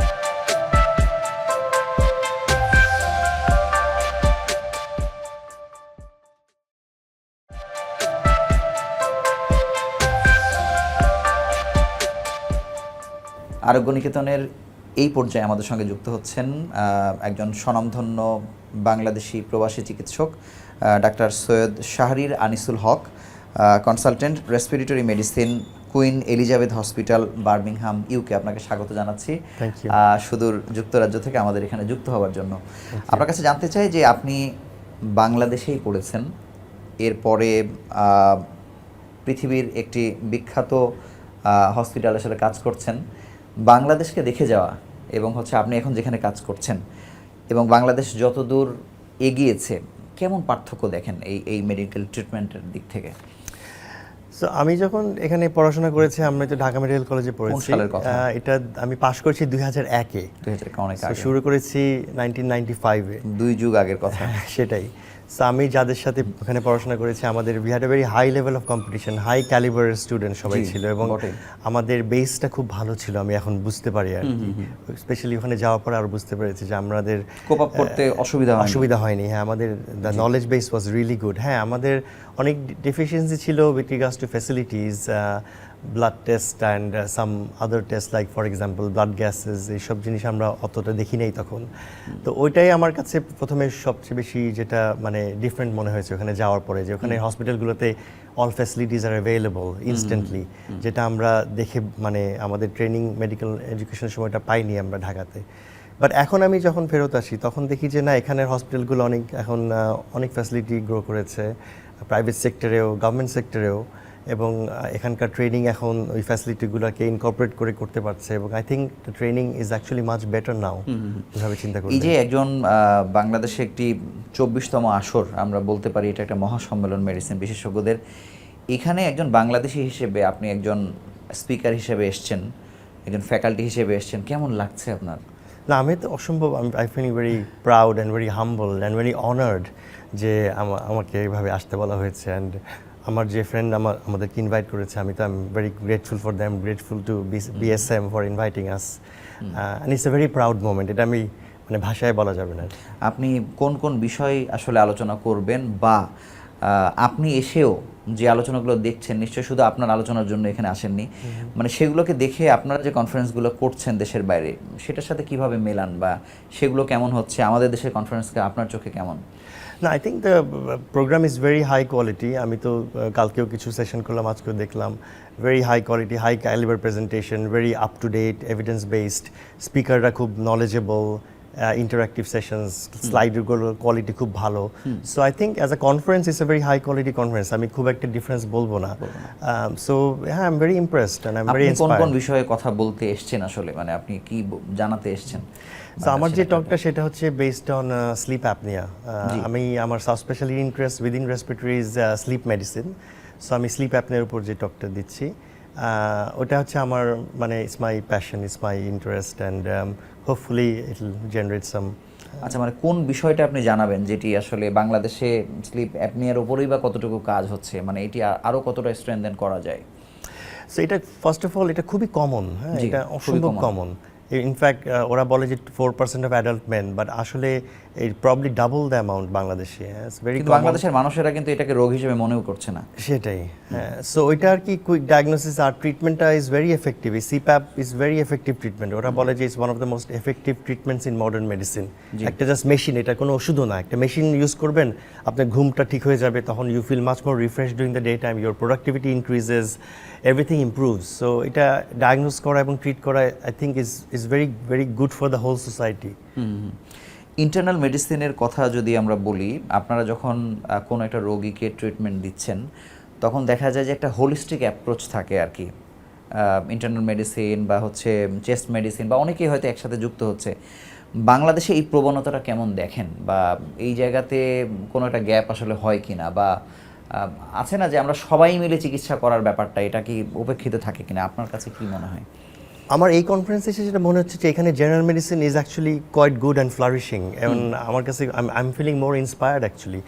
আরোগ্য নিকেতনের এই পর্যায়ে আমাদের সঙ্গে যুক্ত হচ্ছেন একজন স্বনামধন্য বাংলাদেশি প্রবাসী চিকিৎসক, doctor Syed Shahrir Anisul Haque, consultant respiratory medicine, Queen Elizabeth hospital, Birmingham, UK. আপনাকে স্বাগত জানাচ্ছি সুদূর যুক্তরাজ্য থেকে আমাদের এখানে যুক্ত হওয়ার জন্য। আপনার কাছে জানতে চাই যে আপনি বাংলাদেশেই পড়েছেন, এরপরে পৃথিবীর একটি বিখ্যাত হসপিটালের সাথে কাজ করছেন, বাংলাদেশকে দেখে যাওয়া এবং হচ্ছে আপনি এখন যেখানে কাজ করছেন এবং বাংলাদেশ যতদূর এগিয়েছে, কেমন পার্থক্য দেখেন এই মেডিকেল ট্রিটমেন্টের দিক থেকে? সো আমি যখন এখানে পড়াশোনা করেছি, আমরা তো ঢাকা মেডিকেল কলেজে পড়েছি। সালের কথা? এটা আমি পাশ করেছি 2001-এ। 2000 অনেক So, আগে, শুরু করেছি 1995-এ। 2 যুগ আগের কথা। সেটাই। সো আমি যাদের সাথে ওখানে পড়াশোনা করেছি, আমাদের we had a very high level of competition, high ক্যালিবারের স্টুডেন্ট সবাই জি, ছিল, এবং বটেই। আমাদের বেসটা খুব ভালো ছিল, আমি এখন বুঝতে পারি আর কি। স্পেশালি ওখানে যাওয়ার পর আরও বুঝতে পেরেছি যে আমাদের কোপ আপ করতে অসুবিধা হয়নি। হ্যাঁ, আমাদের the knowledge base was really good. হ্যাঁ, আমাদের অনেক ডেফিসিয়েন্সি ছিল with regards to facilities, blood test and some other test like for example blood gases, এইসব জিনিস আমরা অতটা দেখি নাই তখন। তো ওইটাই আমার কাছে প্রথমে সবচেয়ে বেশি যেটা মানে ডিফারেন্ট মনে হয়েছে ওখানে যাওয়ার পরে, যে ওখানে হসপিটালগুলোতে all facilities are available instantly, যেটা আমরা দেখে মানে আমাদের ট্রেনিং মেডিকেল এডুকেশনের সময়টা পাইনি আমরা ঢাকাতে। বাট এখন আমি যখন ফেরত আসি তখন দেখি যে না, এখানের হসপিটালগুলো অনেক এখন অনেক ফ্যাসিলিটি গ্রো করেছে, প্রাইভেট সেক্টরেও গভর্নমেন্ট সেক্টরেও, এবং এখানকার ট্রেনিং এখন ওই ফ্যাসিলিটিগুলোকে ইনকর্পোরেট করে করতে পারছে, এবং I think the training is actually much better now. এভাবে চিন্তা করি। এই যে একজন বাংলাদেশে একটি 24তম আসর আমরা বলতে পারি, এটা একটা মহাসম্মেলন মেডিসিন বিশেষজ্ঞদের, এখানে একজন বাংলাদেশি হিসেবে আপনি একজন স্পিকার হিসেবে এসেছেন, একজন ফ্যাকাল্টি হিসেবে এসেছেন, কেমন লাগছে আপনার? না, আমি তো অসম্ভব, I feel very proud and very humble and very honoured যে আমাকে এইভাবে আসতে বলা হয়েছে। অ্যান্ড আমার যে ফ্রেন্ড আমাদেরকে ইনভাইট করেছে, আমি তো I am very grateful for them, grateful to BSM for inviting us, and it's a very proud moment. এটা আমি মানে ভাষায় বলা যাবে না। আপনি কোন কোন বিষয় আসলে আলোচনা করবেন, বা আপনি এসেও যে আলোচনাগুলো দেখছেন, নিশ্চয়ই শুধু আপনার আলোচনার জন্য এখানে আসেননি, মানে সেগুলোকে দেখে আপনারা যে কনফারেন্সগুলো করছেন দেশের বাইরে, সেটার সাথে কিভাবে মেলান, বা সেগুলো কেমন হচ্ছে, আমাদের দেশের কনফারেন্সকে আপনার চোখে কেমন? না, I think the programme is very high quality. আমি তো কালকেও কিছু সেশন করলাম, আজকেও দেখলাম, very high quality, high calibre presentation, very up to date, evidence based, স্পিকাররা খুব নলেজেবল, ইন্টারাক্টিভ সেশনস, স্লাইডগুলোর কোয়ালিটি খুব ভালো। So I think as a conference it's a very high quality conference. আমি খুব একটা ডিফারেন্স বলবো না। সো হ্যাঁ, I am very impressed and I am very আপনি কোন কোন ইন্সপায়ার্ড। বিষয়ে কথা বলতে এসেছেন আসলে, মানে আপনি কি জানাতে এসেছেন? সো আমার যে টকটা সেটা হচ্ছে বেসড অন স্লিপ অ্যাপনিয়া। আমি আমার sub specially interest within respiratory is sleep medicine. So আমি স্লিপ অ্যাপনিয়ার উপর যে টকটা দিচ্ছি, ওটা হচ্ছে আমার মানে it's my passion, it's my interest, and hopefully it will generate some. আচ্ছা, মানে কোন বিষয়টা আপনি জানাবেন যেটি আসলে বাংলাদেশে স্লিপ অ্যাপনিয়ার উপরেই বা কতটুকু কাজ হচ্ছে, মানে এটি আরও কতটা স্ট্রেনথেন করা যায়? সো এটা ফার্স্ট অফ অল এটা খুবই কমন, হ্যাঁ, জি, এটা খুবই অসম্ভব common। কমন। ইনফ্যাক্ট ওরা বলে যে 4% অফ অ্যাডাল্ট মেন, বাট আসলে এই প্রবলি ডাবল দ্য অ্যামাউন্ট বাংলাদেশে। ভেরি কিন্তু বাংলাদেশের মানুষেরা কিন্তু এটাকে রোগ হিসেবে মনেও করছে না। সেটাই, হ্যাঁ। সো ওইটা আর কি কুইক ডায়াগনোসিস আর ট্রিটমেন্টটা ইজ ভেরি এফেক্টিভ। এই CPAP is very effective treatment. ওরা বলে যে it's one of the most effective treatments in modern medicine. একটা জাস্ট মেশিন, এটা কোনো ওষুধও না, একটা মেশিন ইউজ করবেন, আপনার ঘুমটা ঠিক হয়ে যাবে, তখন you feel much more refresh during the day time, your productivity increases, everything improves. So এটা ডায়াগনোস করা এবং ট্রিট করা I think is very very good for the whole society. Internal মেডিসিনের কথা যদি আমরা বলি, আপনারা যখন কোনো একটা রোগীকে ট্রিটমেন্ট দিচ্ছেন, তখন দেখা যায় যে একটা হোলিস্টিক অ্যাপ্রোচ থাকে আর কি। ইন্টারনাল মেডিসিন বা হচ্ছে চেস্ট মেডিসিন বা অনেকেই হয়তো একসাথে যুক্ত হচ্ছে। বাংলাদেশে এই প্রবণতাটা কেমন দেখেন, বা এই জায়গাতে কোনো একটা গ্যাপ আসলে হয় কিনা, বা আছে না যে আমরা সবাই মিলে চিকিৎসা করার ব্যাপারটা, এটা কি উপেক্ষিত থাকে কিনা, আপনার কাছে কি মনে হয়? আমার এই কনফারেন্সে এসে যেটা মনে হচ্ছে যে এখানে general medicine is actually quite good and flourishing, এবং আমার কাছে I am feeling more inspired actually.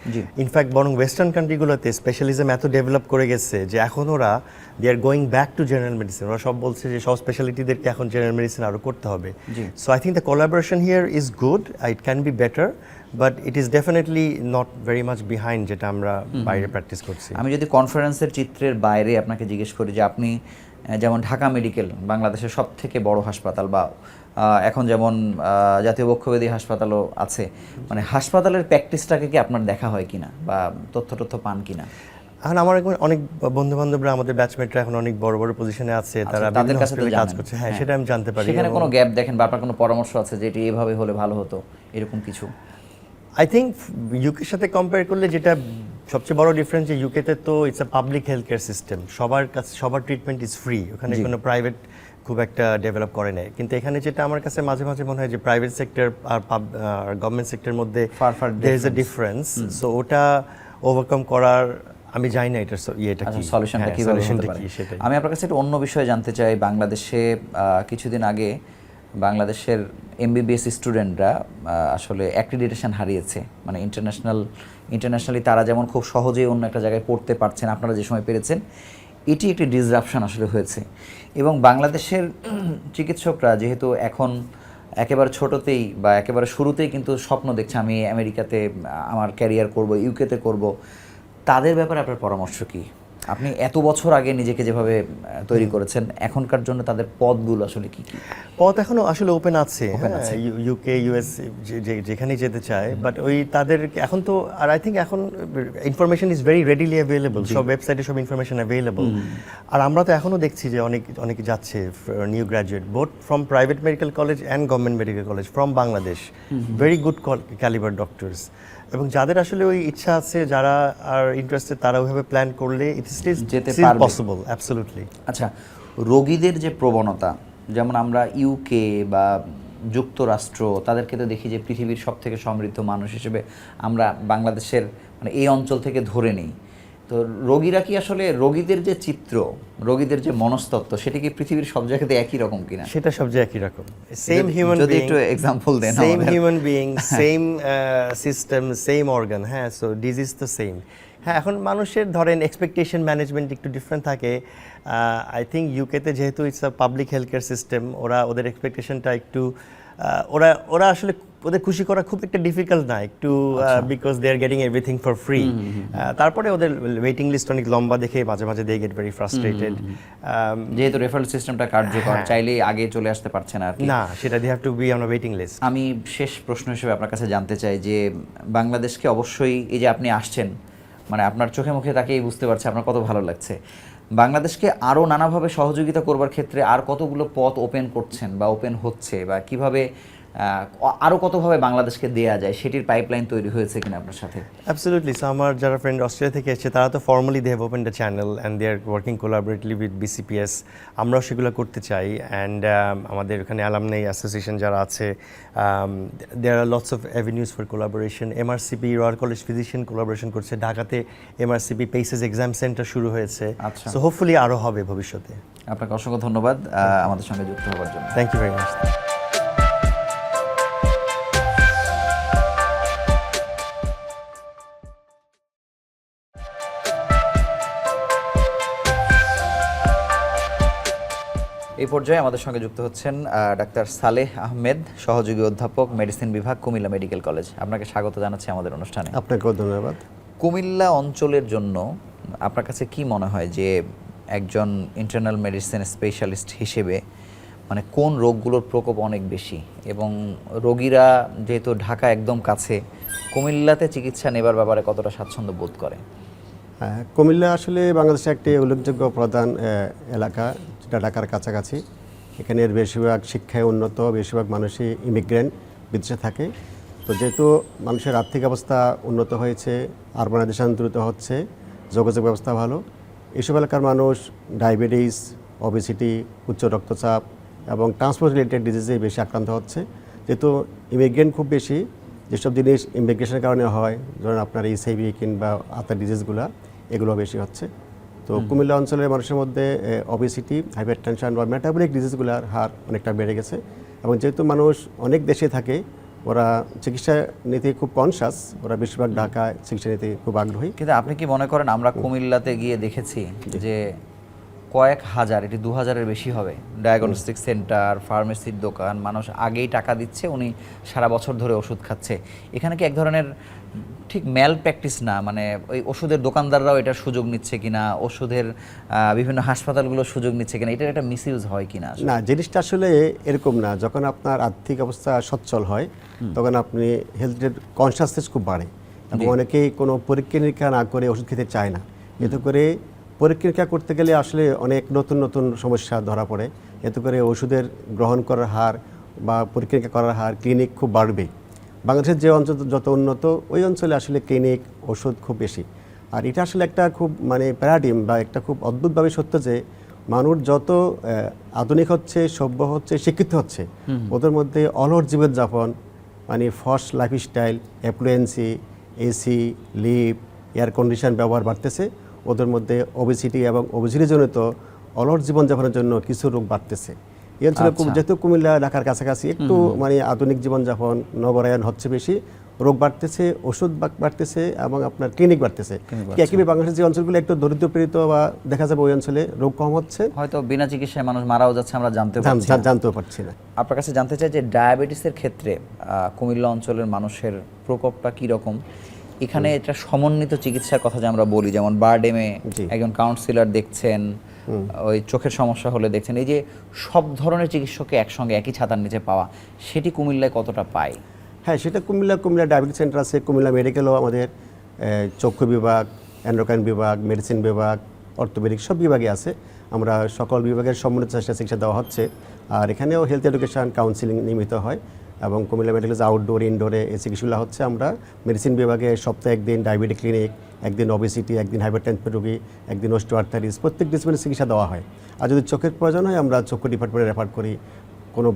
In fact বরং ওয়েস্টার্ন কান্ট্রিগুলোতে স্পেশালিজম এত ডেভেলপ করে গেছে যে এখন ওরা they are going back to general medicine. ওরা সব বলছে যে সব স্পেশালিটিদেরকে এখন জেনারেল মেডিসিন আরও করতে হবে। So I think the collaboration here is good, it can be better, but it is definitely not very much behind যেটা আমরা বাইরে প্র্যাকটিস করছি। আমি যদি কনফারেন্সের চিত্রের বাইরে আপনাকে জিজ্ঞেস করি যে আপনি যেমন ঢাকা মেডিকেল বাংলাদেশের সব থেকে বড় হাসপাতাল, বা এখন যেমন জাতীয় বক্ষব্যাধি হাসপাতালও আছে, মানে হাসপাতালের প্র্যাকটিসটাকে কি আপনার দেখা হয় কিনা, বা তথ্য পান কিনা? এখন আমার এখন অনেক বন্ধু বান্ধবরা, আমাদের ব্যাচমেটরা এখন অনেক বড় বড় পজিশনে আছে, তারা তাদের কাছে তো কাজ করছে, হ্যাঁ, সেটা আমি জানতে পারি। সেখানে কোনো গ্যাপ দেখেন, বা আপনার কোনো পরামর্শ আছে যে এটি এভাবে হলে ভালো হতো, এরকম কিছু? আই থিঙ্ক ইউকের সাথে কম্পেয়ার করলে যেটা সবচেয়ে বড় ডিফারেন্স, যে ইউকেতে তো it's a public health care system, সবার কাছে সবার ট্রিটমেন্ট ইজ ফ্রি, ওখানে কোনো প্রাইভেট খুব একটা ডেভেলপ করে নেয়। কিন্তু এখানে যেটা আমার কাছে মাঝে মাঝে মনে হয় যে প্রাইভেট সেক্টর আর গভর্নমেন্ট সেক্টরের মধ্যে far there is a difference. So ওটা ওভারকাম করার আমি জানি না এটার ইয়েটা কি, সলিউশনটা হ্যাঁ, কিভাবে হতে solutionটা পারে। কি সেটাই। আমি আপনার কাছে একটা অন্য বিষয়ে জানতে চাই। বাংলাদেশে কিছুদিন আগে বাংলাদেশের এমবিবিএস স্টুডেন্টরা আসলে অ্যাক্রিডিটেশন হারিয়েছে, মানে ইন্টারন্যাশনালি তারা যেমন খুব সহজেই অন্য একটা জায়গায় পড়তে পারছেন, আপনারা যে সময় পেরেছেন, এটি একটি ডিসরাপশন আসলে হয়েছে। এবং বাংলাদেশের চিকিৎসকরা যেহেতু এখন একেবারে ছোটতেই বা একেবারে শুরুতেই কিন্তু স্বপ্ন দেখছে আমি আমেরিকাতে আমার ক্যারিয়ার করব, ইউকেতে করব, তাদের ব্যাপারে আপনার পরামর্শ কি? আপনি এত বছর আগে নিজেকে যেভাবে তৈরি করেছেন, এখনকার জন্য তাদের পথগুলো আসলে কি কি? পথ এখনো আসলে ওপেন আছে, ইউকে ইউএস যেখানেই যেতে চায়, বাট ওই তাদের এখন তো, আর আই থিঙ্ক এখন information is very readily available, সব ওয়েবসাইটে সব ইনফরমেশন অ্যাভেলেবল। আর আমরা তো এখনো দেখছি যে অনেকে যাচ্ছে new graduate, both from private medical college and government medical college from Bangladesh, very good calibre doctors. এবং যাদের আসলে ওই ইচ্ছা আছে, যারা আর ইন্টারেস্টেড, তারা ওইভাবে প্ল্যান করলে ইট ইজ যেতে পারবে। Possible, absolutely. আচ্ছা, রোগীদের যে প্রবণতা, যেমন আমরা ইউকে বা যুক্তরাষ্ট্র, তাদেরকে তো দেখি যে পৃথিবীর সব থেকে সমৃদ্ধ মানুষ হিসেবে আমরা বাংলাদেশের মানে এই অঞ্চল থেকে ধরে নিই। তো রোগীরা কি আসলে, রোগীদের যে চিত্র, রোগীদের যে মনস্তত্ত্ব, সেটা কি পৃথিবীর সব জায়গাতে একই রকম কিনা? সেটা সব জায়গায় একই রকম, সেম হিউম্যান যদি বিইং, একটু এক্সাম্পল দেন। Same human being, same system, same organ, হ্যাঁ, সো ডিজিজ তো সেম। হ্যাঁ, এখন মানুষের ধরেন এক্সপেকটেশন ম্যানেজমেন্ট একটু ডিফারেন্ট থাকে। আই থিঙ্ক ইউকেতে যেহেতু it's a public health care system, ওদের এক্সপেকটেশনটা একটু, ওরা আসলে ওদের খুশি করা খুব একটা ডিফিকাল্ট না একটু, because they are getting everything for free. তারপরে ওদের ওয়েটিং লিস্ট অনেক লম্বা দেখে মাঝে মাঝে দে গেট ভেরি ফ্রাস্ট্রেটেড। যেহেতু রেফারেল সিস্টেমটা কার্যকর, চাইলেই আগে চলে আসতে পারছে না আর কি। না, সেটা they have to be on a waiting list. আমি শেষ প্রশ্ন হিসেবে আপনার কাছে জানতে চাই যে বাংলাদেশকে অবশ্যই, এই যে আপনি আসছেন, মানে আপনার চোখে মুখে তাকেই বুঝতে পারছে আপনার কত ভালো লাগছে, বাংলাদেশকে আরও নানাভাবে সহযোগিতা করবার ক্ষেত্রে আর কতগুলো পথ ওপেন করছেন বা ওপেন হচ্ছে, বা কিভাবে আরও কতভাবে বাংলাদেশকে দেয়া যায়, সেটির পাইপলাইন তৈরি হয়েছে কিনা আপনার সাথে? অ্যাবসলিউটলি। সো আমার যারা ফ্রেন্ড অস্ট্রেলিয়া থেকে এসেছে, তারা তো formally they have open the channel and they are working collaboratively with BCPS. আমরাও সেগুলো করতে চাই। অ্যান্ড আমাদের এখানে অ্যালামনাই অ্যাসোসিয়েশন যারা আছে, there are lots of avenues for collaboration. MRCP, royal college physician collaboration করছে। ঢাকাতে এমআরসিপি পেসেস এক্সাম সেন্টার শুরু হয়েছে। আচ্ছা, সো হোপফুলি আরও হবে ভবিষ্যতে। আপনাকে অসংখ্য ধন্যবাদ আমাদের সঙ্গে যুক্ত হওয়ার জন্য। Thank you very much. এই পর্যায়ে আমাদের সঙ্গে যুক্ত হচ্ছেন ডাক্তার সালেহ আহমেদ, সহযোগী অধ্যাপক, মেডিসিন বিভাগ, কুমিল্লা মেডিকেল কলেজ। আপনাকে স্বাগত জানাচ্ছি আমাদের অনুষ্ঠানে। আপনাকেও ধন্যবাদ। কুমিল্লা অঞ্চলের জন্য আপনার কাছে কি মনে হয় যে একজন ইন্টারনাল মেডিসিন স্পেশালিস্ট হিসেবে মানে কোন রোগগুলোর প্রকোপ অনেক বেশি, এবং রোগীরা যেহেতু ঢাকা একদম কাছে, কুমিল্লাতে চিকিৎসা নেবার ব্যাপারে কতটা স্বাচ্ছন্দ্য বোধ করে? কুমিল্লা আসলে বাংলাদেশের একটি উল্লেখযোগ্য প্রধান এলাকা, যেটা ঢাকার কাছাকাছি। এখানের বেশিরভাগ শিক্ষায় উন্নত, বেশিরভাগ মানুষই ইমিগ্রেন্ট, বিদেশে থাকে। তো যেহেতু মানুষের আর্থিক অবস্থা উন্নত হয়েছে, আরবানাইজেশন দ্রুত হচ্ছে, যোগাযোগ ব্যবস্থা ভালো, এসব এলাকার মানুষ ডায়াবেটিস, ওবেসিটি, উচ্চ রক্তচাপ এবং ট্রান্সপোর্ট রিলেটেড ডিজিজে বেশি আক্রান্ত হচ্ছে। যেহেতু ইমিগ্রেন্ট খুব বেশি, যেসব জিনিস ইমিগ্রেশনের কারণে হয়, ধরুন আপনার এইচআইভি কিংবা আদার ডিজিজগুলো, এগুলো বেশি হচ্ছে। তো কুমিল্লা অঞ্চলের মানুষের মধ্যে ওবেসিটি, হাইপারটেনশন বা মেটাবলিক ডিজিজগুলোর হার অনেকটা বেড়ে গেছে। এবং যেহেতু মানুষ অনেক দেশে থাকে, ওরা চিকিৎসা নিতে খুব কনসাস, ওরা বেশিরভাগ ঢাকায় চিকিৎসা নিতে খুব আগ্রহী। কিন্তু আপনি কি মনে করেন, আমরা কুমিল্লাতে গিয়ে দেখেছি যে কয়েক হাজার, এটি 2000-এর বেশি হবে, ডায়াগনস্টিক সেন্টার, ফার্মেসির দোকান, মানুষ আগেই টাকা দিচ্ছে, উনি সারা বছর ধরে ওষুধ খাচ্ছে। এখানে কি এক ধরনের ঠিক ম্যাল প্র্যাকটিস না, মানে ওই ওষুধের দোকানদাররাও এটার সুযোগ নিচ্ছে কিনা, ওষুধের বিভিন্ন হাসপাতালগুলো সুযোগ নিচ্ছে কিনা, এটার একটা মিসইউজ হয় কিনা? না, জিনিসটা আসলে এরকম না। যখন আপনার আর্থিক অবস্থা সচ্ছল হয়, তখন আপনি হেলথের কনসাসনেস খুব বাড়ে, এবং অনেকেই কোনো পরীক্ষা নিরীক্ষা না করে ওষুধ খেতে চায় না। এতে করে পরীক্ষা নিরীক্ষা করতে গেলে আসলে অনেক নতুন নতুন সমস্যা ধরা পড়ে। এতে করে ওষুধের গ্রহণ করার হার বা পরীক্ষা নিরীক্ষা করার হার, ক্লিনিক খুব বাড়বে। বাংলাদেশের যে অঞ্চল যত উন্নত, ওই অঞ্চলে আসলে ক্লিনিক, ওষুধ খুব বেশি। আর এটা আসলে একটা খুব মানে প্যারাডিম বা একটা খুব অদ্ভুতভাবে সত্য যে মানুষ যত আধুনিক হচ্ছে, সভ্য হচ্ছে, শিক্ষিত হচ্ছে, ওদের মধ্যে অলস জীবনযাপন, মানে fast lifestyle, affluency, AC, lift, air condition ব্যবহার বাড়তেছে। ওদের মধ্যে ওবেসিটি এবং ওবেসিটি জনিত অলস জীবনযাপনের জন্য কিছু রোগ বাড়তেছে। এই অঞ্চলে যেহেতু কুমিল্লা ঢাকার কাছাকাছি একটু মানে আধুনিক জীবনযাপন, নগরায়ন হচ্ছে বেশি, রোগ বাড়তেছে, ওষুধ বাড়তেছে এবং আপনার ক্লিনিক বাড়তেছে। একইভাবে বাংলাদেশের যে অঞ্চলগুলো একটু দরিদ্র পীড়িত বা দেখা যাবে ওই অঞ্চলে রোগ কম হচ্ছে, হয়তো বিনা চিকিৎসায় মানুষ মারাও যাচ্ছে, আমরা জানতেও পারছি না। আপনার কাছে জানতে চাই যে ডায়াবেটিসের ক্ষেত্রে কুমিল্লা অঞ্চলের মানুষের প্রকোপটা কি রকম? এখানে এটা সমন্বিত চিকিৎসার কথা যে আমরা বলি, যেমন বারডেমে একজন কাউন্সিলর দেখছেন, ওই চোখের সমস্যা হলে দেখছেন, এই যে সব ধরনের চিকিৎসককে একসঙ্গে একই ছাতার নিচে পাওয়া, সেটি কুমিল্লায় কতটা পায়? হ্যাঁ, সেটা কুমিল্লা ডায়াবেটিস সেন্টার আছে, কুমিল্লা মেডিকেলও আমাদের চক্ষু বিভাগ, এন্ডোক্রাইন বিভাগ, মেডিসিন বিভাগ, অর্থোপেডিক সব বিভাগে আছে। আমরা সকল বিভাগের সমন্বিত চিকিৎসা দেওয়া হচ্ছে। আর এখানেও হেলথ এডুকেশন কাউন্সিলিং নিয়মিত হয় এবং কুমিল্লা মেডিকেল আউটডোর ইনডোরে এই চিকিৎসাগুলো হচ্ছে। আমরা মেডিসিন বিভাগে সপ্তাহে একদিন ডায়াবেটিক ক্লিনিক, একদিন ওবেসিটি, একদিন হাইপারটেনশন রোগী, একদিন অস্টিওআর্থ্রাইটিস, প্রত্যেক ডিসিপ্লিনের চিকিৎসা দেওয়া হয়। আর যদি চোখের প্রয়োজন হয় আমরা চক্ষু ডিপার্টমেন্টে রেফার করি, কোনো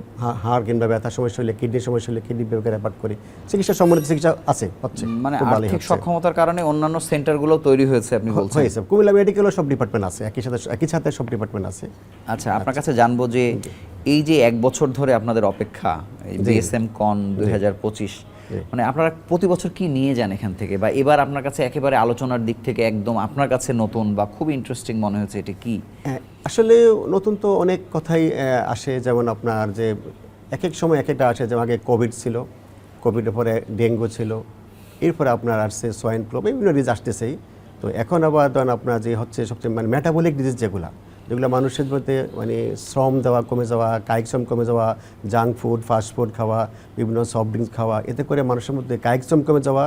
হাড় কিংবা ব্যথার সমস্যা হলে, কিডনির সমস্যা হলে কিডনি বিভাগে রেফার করি। চিকিৎসা সম্বন্ধিত চিকিৎসা আছে, হচ্ছে। মানে আর্থিক সক্ষমতার কারণে অন্যান্য সেন্টারগুলো তৈরি হয়েছে, আপনি বলছেন? হয়েছে, কুমিল্লা মেডিকেলও সব ডিপার্টমেন্ট আছে, একই সাথে সব ডিপার্টমেন্ট আছে। আচ্ছা, আপনার কাছে জানবো যে এই যে 1 বছর ধরে আপনাদের অপেক্ষা, এই বিএসএম কন 2025, মানে আপনারা প্রতি বছর কি নিয়ে যান এখান থেকে, বা এবার আপনার কাছে একেবারে আলোচনার দিক থেকে একদম আপনার কাছে নতুন বা খুব ইন্টারেস্টিং মনে হয়েছে এটা কি? আসলে নতুন তো অনেক কথাই আসে, যেমন আপনার যে এক এক সময় এক একটা আসে, যেমন আগে কোভিড ছিল, কোভিডের পরে ডেঙ্গু ছিল, এরপরে আপনার আসছে সোয়াইন ফ্লু, বিভিন্ন ডিজিজ আসতেছেই। তো এখন আবার ধরেন আপনার যে হচ্ছে সবচেয়ে মানে মেটাবলিক ডিজিজ যেগুলো মানুষের মধ্যে মানে শ্রম দেওয়া কমে যাওয়া, কায়িক শ্রম কমে যাওয়া, জাঙ্ক ফুড, ফাস্ট ফুড খাওয়া, বিভিন্ন সফট ড্রিঙ্কস খাওয়া, এতে করে মানুষের মধ্যে কায়িক শ্রম কমে যাওয়া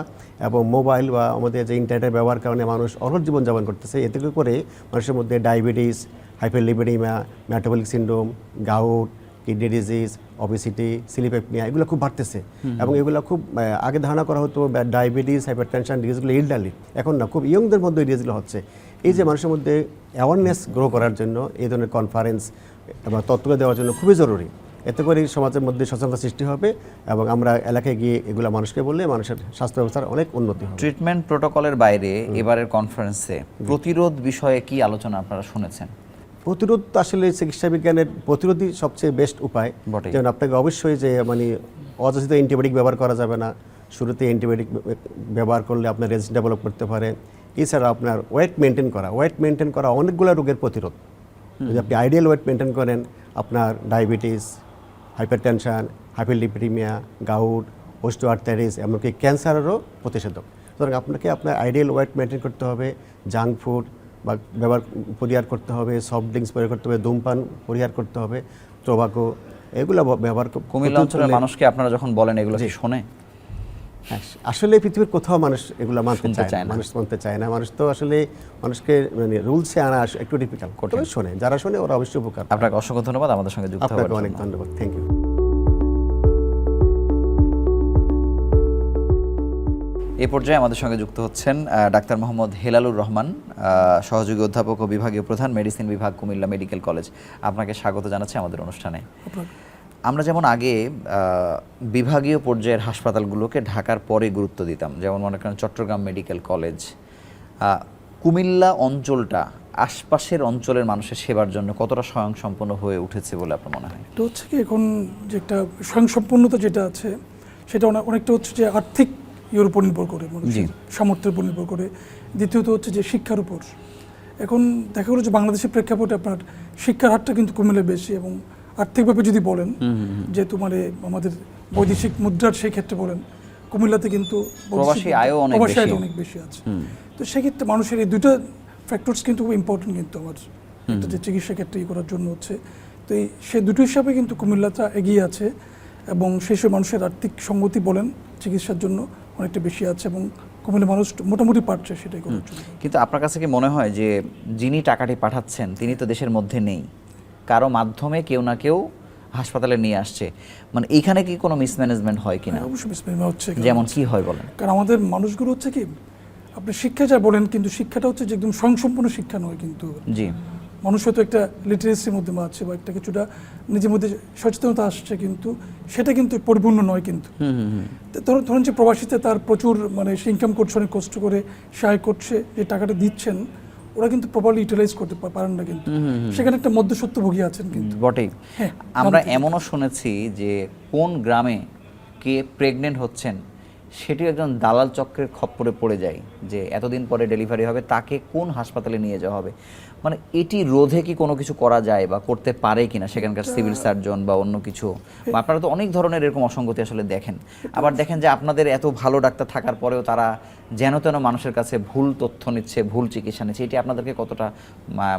এবং মোবাইল বা আমাদের যে ইন্টারনেটের ব্যবহার কারণে মানুষ অলস জীবনযাপন করতেছে, এতে করে মানুষের মধ্যে diabetes, hyperlipidaemia, metabolic syndrome, gout, kidney disease, obesity, sleep apnoea এগুলো খুব বাড়তেছে। এবং এগুলো খুব আগে ধারণা করা হতো ডায়াবেটিস, হাইপারটেনশন ডিজিজগুলো এল্ডারলি, এখন না, খুব ইয়ংদের মধ্যে এই ডিজিজগুলো হচ্ছে। এই যে মানুষের মধ্যে অ্যাওয়ারনেস গ্রো করার জন্য এই ধরনের কনফারেন্স এবং তথ্য দেওয়ার জন্য খুবই জরুরি। এতে করে সমাজের মধ্যে সচেতনতা সৃষ্টি হবে এবং আমরা এলাকায় গিয়ে এগুলো মানুষকে বললে মানুষের স্বাস্থ্য ব্যবস্থার অনেক উন্নতি হবে। ট্রিটমেন্ট প্রোটোকলের বাইরে এবারের কনফারেন্সে প্রতিরোধ বিষয়ে কি আলোচনা আপনারা শুনেছেন? প্রতিরোধ আসলে চিকিৎসা বিজ্ঞানের প্রতিরোধই সবচেয়ে বেস্ট উপায়। যেমন আপনাকে অবশ্যই যে মানে অযাচিত অ্যান্টিবায়োটিক ব্যবহার করা যাবে না। শুরুতে অ্যান্টিবায়োটিক ব্যবহার করলে আপনার রেজিস্ট্যান্স ডেভেলপ করতে পারে। এছাড়া আপনার ওয়েট মেনটেন করা অনেকগুলো রোগের প্রতিরোধ। যদি আপনি আইডিয়াল ওয়েট মেনটেন করেন, আপনার diabetes, hypertension, hyperlipidaemia, gout, osteoarthritis, এমনকি ক্যান্সারেরও প্রতিষেধক। সুতরাং আপনাকে আপনার আইডিয়াল ওয়েট মেনটেন করতে হবে, জাঙ্ক ফুড বা পরিহার করতে হবে, সফট ড্রিঙ্কস পরিহার করতে হবে, ধূমপান পরিহার করতে হবে, টোবাকো এগুলো ব্যবহার। কুমিল্লা অঞ্চলের মানুষকে আপনারা যখন বলেন এগুলো কি শোনে? আসলে পৃথিবীর কোথাও মানুষ এগুলো মানতে চায় না, মানুষ মানতে চায় না। মানুষ তো আসলে মানুষকে মানে রুলসে আনা একটু ডিফিকাল্ট, তবে শোনে, যারা শোনে ওরা অবশ্যই উপকার। আপনাকে অসংখ্য ধন্যবাদ আমাদের সঙ্গে যুক্ত হওয়ার জন্য। আপনাকে অনেক ধন্যবাদ, থ্যাংক ইউ। এ পর্যায়ে আমাদের সঙ্গে যুক্ত হচ্ছেন ডাক্তার মোহাম্মদ হেলালুর রহমান, সহযোগী অধ্যাপক ও বিভাগীয় প্রধান, মেডিসিন বিভাগ, কুমিল্লা মেডিকেল কলেজ। আপনাকে স্বাগত জানাচ্ছি আমাদের অনুষ্ঠানে। আমরা যেমন আগে বিভাগীয় পর্যায়ের হাসপাতালগুলোকে ঢাকার পরে গুরুত্ব দিতাম, যেমন মনে করেন চট্টগ্রাম মেডিকেল কলেজ, কুমিল্লা অঞ্চলটা আশপাশের অঞ্চলের মানুষের সেবার জন্য কতটা স্বয়ংসম্পন্ন হয়ে উঠেছে বলে আপনার মনে হয়? এটা হচ্ছে কি, এখন যে একটা স্বয়ংসম্পন্নতা যেটা আছে সেটা অনেকটা হচ্ছে যে আর্থিক ইয়ের উপর নির্ভর করে, মানুষের সামর্থ্যের উপর নির্ভর করে। দ্বিতীয়ত হচ্ছে যে শিক্ষার উপর। এখন দেখা গেলো যে বাংলাদেশের প্রেক্ষাপটে আপনার শিক্ষার হারটা কিন্তু কুমিল্লায় বেশি, এবং আর্থিকভাবে যদি বলেন যেহেতু মানে আমাদের বৈদেশিক মুদ্রার সেই ক্ষেত্রে বলেন, কুমিল্লাতে কিন্তু প্রবাসী আয়ও অনেক বেশি আছে। তো সেক্ষেত্রে মানুষের এই দুইটা ফ্যাক্টরস কিন্তু খুব ইম্পর্টেন্ট, কিন্তু আমার একটা যে চিকিৎসা ক্ষেত্রে করার জন্য হচ্ছে। তো সে দুটো হিসাবে কিন্তু কুমিল্লাটা এগিয়ে আছে, এবং সেই সব মানুষের আর্থিক সঙ্গতি বলেন চিকিৎসার জন্য অনেকটা বেশি আছে, এবং কুমিল্লা মানুষ মোটামুটি পারছে সেটাই করার জন্য। কিন্তু আপনার কাছে কি মনে হয় যে যিনি টাকাটি পাঠাচ্ছেন তিনি তো দেশের মধ্যে নেই, কারো মাধ্যমে কেউ না কেউ হাসপাতালে নিয়ে আসছে, মানে এইখানে কি কোনো মিসম্যানেজমেন্ট হয় কিনা? অবশ্যই মিসম্যানেজমেন্ট হচ্ছে। যেমন কি হয় বলেন? কারণ আমাদের মানুষগুলো হচ্ছে কি, আপনি শিক্ষা যা বলেন, কিন্তু শিক্ষাটা হচ্ছে যে একদম স্বয়ংসম্পূর্ণ শিক্ষা নয়। কিন্তু জি, মানুষ হয়তো একটা লিটারেসির মধ্যে আছে বা একটা কিছুটা নিজের মধ্যে সচেতনতা আসছে, কিন্তু সেটা কিন্তু পরিপূর্ণ নয়। কিন্তু ধরুন যে প্রবাসীতে তার প্রচুর মানে সে ইনকাম করছে, অনেক কষ্ট করে সে আয় করছে, যে টাকাটা দিচ্ছেন ওরা কিন্তু প্রপারলি ইউটিলাইজ করতে পারেন না কিন্তু সেখানে একটা মধ্যসত্ত্বভোগী আছেন কিন্তু বটেই। হ্যাঁ, আমরা এমনও শুনেছি যে কোন গ্রামে কে প্রেগনেন্ট হচ্ছেন সেটি একজন দালাল চক্রের খপ্পরে পড়ে যায়, যে এতদিন পরে ডেলিভারি হবে, তাকে কোন হাসপাতালে নিয়ে যাওয়া হবে। মানে এটি রোধে কি কোনো কিছু করা যায় বা করতে পারে কিনা সেখানকার সিভিল সার্জন বা অন্য কিছু? বা আপনারা তো অনেক ধরনের এরকম অসঙ্গতি আসলে দেখেন। আবার দেখেন যে আপনাদের এত ভালো ডাক্তার থাকার পরেও তারা যেন তেন মানুষের কাছে ভুল তথ্য নিচ্ছে, ভুল চিকিৎসা নিচ্ছে, এটি আপনাদেরকে কতটা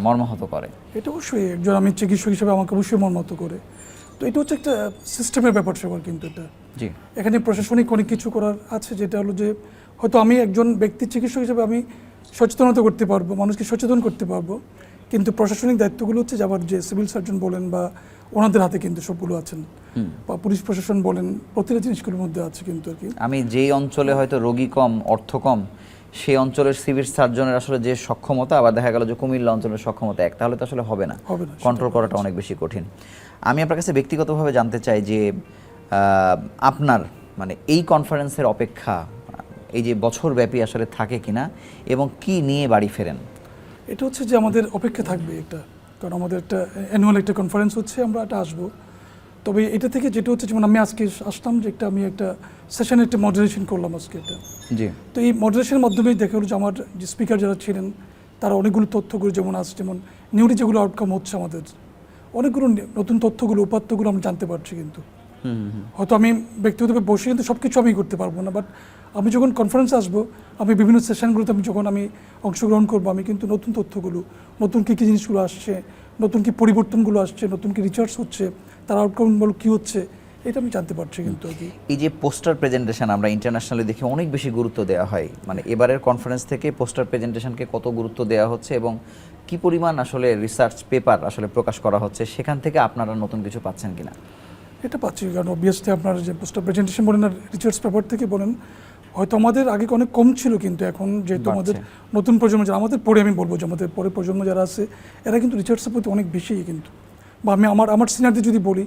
মর্মাহত করে? এটা অবশ্যই একজন আমি চিকিৎসক হিসেবে আমাকে অবশ্যই মর্মাহত করে। তো এটা হচ্ছে একটা সিস্টেমের ব্যাপার স্যাপার কিন্তু এটা। জি, এখানে প্রশাসনিক অনেক কিছু করার আছে, যেটা হলো যে হয়তো আমি একজন ব্যক্তি চিকিৎসক হিসেবে আমি সচেতনতা করতে পারবো, মানুষকে সচেতন করতে পারবো, কিন্তু প্রশাসনিক দায়িত্বগুলো হচ্ছে যে আবার যে সিভিল সার্জন বলেন বা ওনাদের হাতে কিন্তু সবগুলো আছেন, বা পুলিশ প্রশাসন বলেন, প্রতিটা জিনিসগুলোর মধ্যে আছে কিন্তু আর কি। আমি যেই অঞ্চলে হয়তো রোগী কম, অর্থ কম, সেই অঞ্চলের সিভিল সার্জনের আসলে যে সক্ষমতা, আবার দেখা গেল যে কুমিল্লা অঞ্চলের সক্ষমতা এক, তাহলে তো আসলে হবে না, কন্ট্রোল করাটা অনেক বেশি কঠিন। আমি আপনার কাছে ব্যক্তিগতভাবে জানতে চাই যে আপনার মানে এই কনফারেন্সের অপেক্ষা এই যে বছরব্যাপী আসলে থাকে কিনা এবং কি নিয়ে বাড়ি ফেরেন? এটা হচ্ছে যে আমাদের অপেক্ষা থাকবে এটা, কারণ আমাদের একটা অ্যানুয়াল একটা কনফারেন্স হচ্ছে, আমরা এটা আসবো। তবে এটা থেকে যেটা হচ্ছে, যেমন আমি আজকে আসলাম যে আমি একটা সেশনে একটা মডারেশন করলাম আজকে এটা। জি, তো এই মডারেশনের মাধ্যমেই দেখা হলো যে আমার যে স্পিকার যারা ছিলেন তারা অনেকগুলো তথ্যগুলো যেমন আছে, যেমন নিউলি যেগুলো আউটকাম হচ্ছে আমাদের, অনেকগুলো নতুন তথ্যগুলো, উপাত্তগুলো আমরা জানতে পারছি কিন্তু। হয়তো আমি ব্যক্তিগতভাবে বসে কিন্তু সব কিছু আমি করতে পারবো না, বাট আমি যখন কনফারেন্সে আসবো, আমি বিভিন্ন সেশনগুলোতে যখন আমি অংশগ্রহণ করবো, আমি কিন্তু নতুন তথ্যগুলো, নতুন কী কী জিনিসগুলো আসছে, নতুন কী পরিবর্তনগুলো আসছে, নতুন কী রিসার্চ হচ্ছে, তার আউটকামগুলো কী হচ্ছে, এটা আমি জানতে পারছি কিন্তু আর কি। এই যে পোস্টার প্রেজেন্টেশন আমরা ইন্টারন্যাশনালি দেখে অনেক বেশি গুরুত্ব দেওয়া হয়, মানে এবারের কনফারেন্স থেকে পোস্টার প্রেজেন্টেশনকে কত গুরুত্ব দেওয়া হচ্ছে এবং কি পরিমাণ আসলে রিসার্চ পেপার আসলে প্রকাশ করা হচ্ছে, সেখান থেকে আপনারা নতুন কিছু পাচ্ছেন কিনা? এটা পাচ্ছি, কারণ অবভিয়াসলি আপনার যে পোস্টার প্রেজেন্টেশন বলেন আর রিসার্চ পেপার থেকে বলেন, হয়তো আমাদের আগে অনেক কম ছিল, কিন্তু এখন যেহেতু আমাদের নতুন প্রজন্ম যারা, আমাদের পরে আমি বলবো যে আমাদের পরে প্রজন্ম যারা আছে, এরা কিন্তু রিসার্চের প্রতি অনেক বেশি কিন্তু। বা আমি আমার সিনিয়রদের যদি বলি,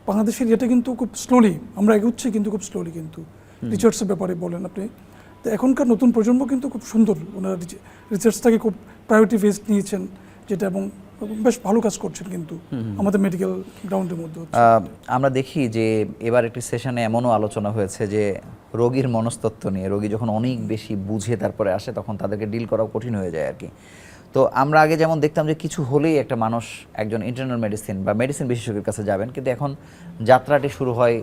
বাংলাদেশের এটা কিন্তু খুব স্লোলি আমরা এগোচ্ছি, কিন্তু খুব স্লোলি কিন্তু রিসার্চের ব্যাপারে বলেন আপনি। তো এখনকার নতুন প্রজন্ম কিন্তু খুব সুন্দর, ওনারা রিসার্চটাকে খুব প্রায়োরিটি বেসড নিয়েছেন, যেটা এবং বেশ ভালো কাজ করছেন কিন্তু আমাদের মেডিকেল গ্রাউন্ডের মধ্যে। আমরা দেখি যে এবার একটি সেশনে এমনও আলোচনা হয়েছে যে রোগীর মনস্তত্ত্ব নিয়ে, রোগী যখন অনেক বেশি বুঝে তারপরে আসে তখন তাদেরকে ডিল করাও কঠিন হয়ে যায় আর কি। তো আমরা আগে যেমন দেখতাম যে কিছু হলেই একটা মানুষ একজন ইন্টারনাল মেডিসিন বা মেডিসিন বিশেষজ্ঞের কাছে যাবেন, কিন্তু এখন যাত্রাটি শুরু হয়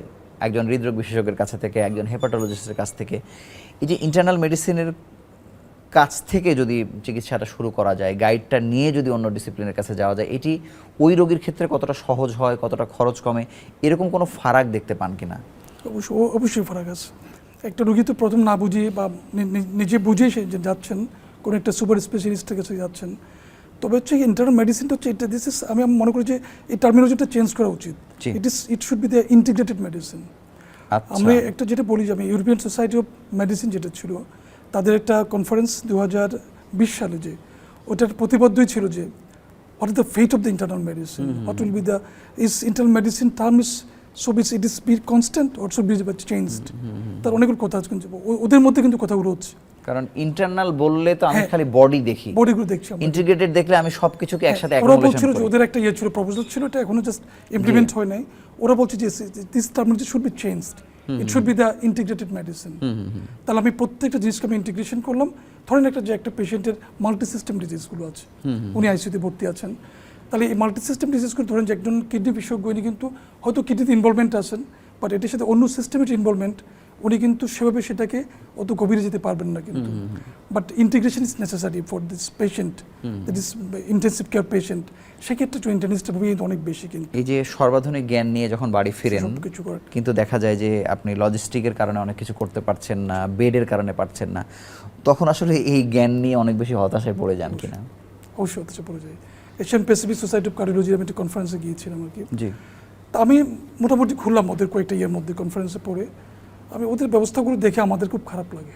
একজন হৃদরোগ বিশেষজ্ঞের কাছে থেকে, একজন হেপাটোলজিস্টের কাছ থেকে। এই যে ইন্টারনাল মেডিসিনের কাছ থেকে যদি চিকিৎসাটা শুরু করা যায়, গাইডটা নিয়ে যদি অন্য ডিসিপ্লিনের কাছে যাওয়া যায়, এটি ওই রোগীর ক্ষেত্রে কতটা সহজ হয়, কতটা খরচ কমে, এরকম কোনো ফারাক দেখতে পান কিনা? অবশ্যই ফারাক আছে। একটা রোগী তো প্রথম না বুঝিয়ে বা নিজে বুঝেই সে যাচ্ছেন, কোনো একটা সুপার স্পেশালিস্টের কাছে যাচ্ছেন। তবে হচ্ছে ইন্টারনাল মেডিসিনটা হচ্ছে এটা, দিস ইস, আমি মনে করি যে এই টার্মিনোলজিটা চেঞ্জ করা উচিত। It should be the integrated medicine. আমরা একটা যেটা বলি যে আমি ইউরোপিয়ান সোসাইটি অফ মেডিসিন যেটা ছিল, তাদের একটা কনফারেন্স 2020 সালে, যে ওটার প্রতিবদ্ধই ছিল যে what is the fate of the internal medicine, what will be the is internal medicine term is so it is be constant or should be changed. তার অনেকগুলো কথা আছে কিন্তু ওদের মধ্যে কিন্তু কথাগুলো হচ্ছে, কারণ ইন্টারনাল বললে তো আমি খালি বডি দেখি, বডিগুলো দেখছি, ইন্টিগ্রেটেড দেখলে আমি সবকিছুকে একসাথে ওরা বলছিল যে ওদের একটা ছিল প্রপোজাল ছিল, এটা এখনো জাস্ট ইমপ্লিমেন্ট হয় নাই। ওরা বলছে যে this terminology should be changed, it should be the integrated medicine. তাহলে আমি প্রত্যেকটা জিনিসকে আমি ইন্টিগ্রেশন করলাম। ধরেন একটা যে একটা পেশেন্টের মাল্টি সিস্টেম ডিজিজগুলো আছে, উনি আইসিইউতে ভর্তি আছেন, তাহলে এই মাল্টি সিস্টেম ডিজিজগুলো ধরেন যে একজন কিডনি বিশেষজ্ঞ, উনি কিন্তু হয়তো কিডনিতে ইনভলভমেন্ট আছেন, বাট এটির সাথে অন্য সিস্টেমের ইনভলভমেন্ট, উনি কিন্তু সেভাবে সেটাকে অত গভীরে যেতে পারবেন না কিন্তু। But integration is necessary for this patient, that is intensive care patient, সেক্ষেত্রে ইন্টারনেস্টের ভূমিকা অনেক বেশি কিন্তু। এই যে সর্বাধুনিক জ্ঞান নিয়ে যখন বাড়ি ফিরেন, কিন্তু দেখা যায় যে আপনি লজিস্টিকের কারণে অনেক কিছু করতে পারছেন না, বেডের কারণে পারছেন না, তখন আসলে এই জ্ঞান নিয়ে অনেক বেশি হতাশায় পড়ে যান কিনা? অবশ্যই হতাশায় পড়ে যায়। এশিয়ান প্যাসিফিক সোসাইটি অফ কার্ডিওলজির আমি একটা কনফারেন্সে গিয়েছিলাম আর কি। জি, তা আমি মোটামুটি ঘুরলাম ওদের কয়েকটা ইয়ের মধ্যে কনফারেন্সে পড়ে। আমি ওদের ব্যবস্থাগুলো দেখে আমাদের খুব খারাপ লাগে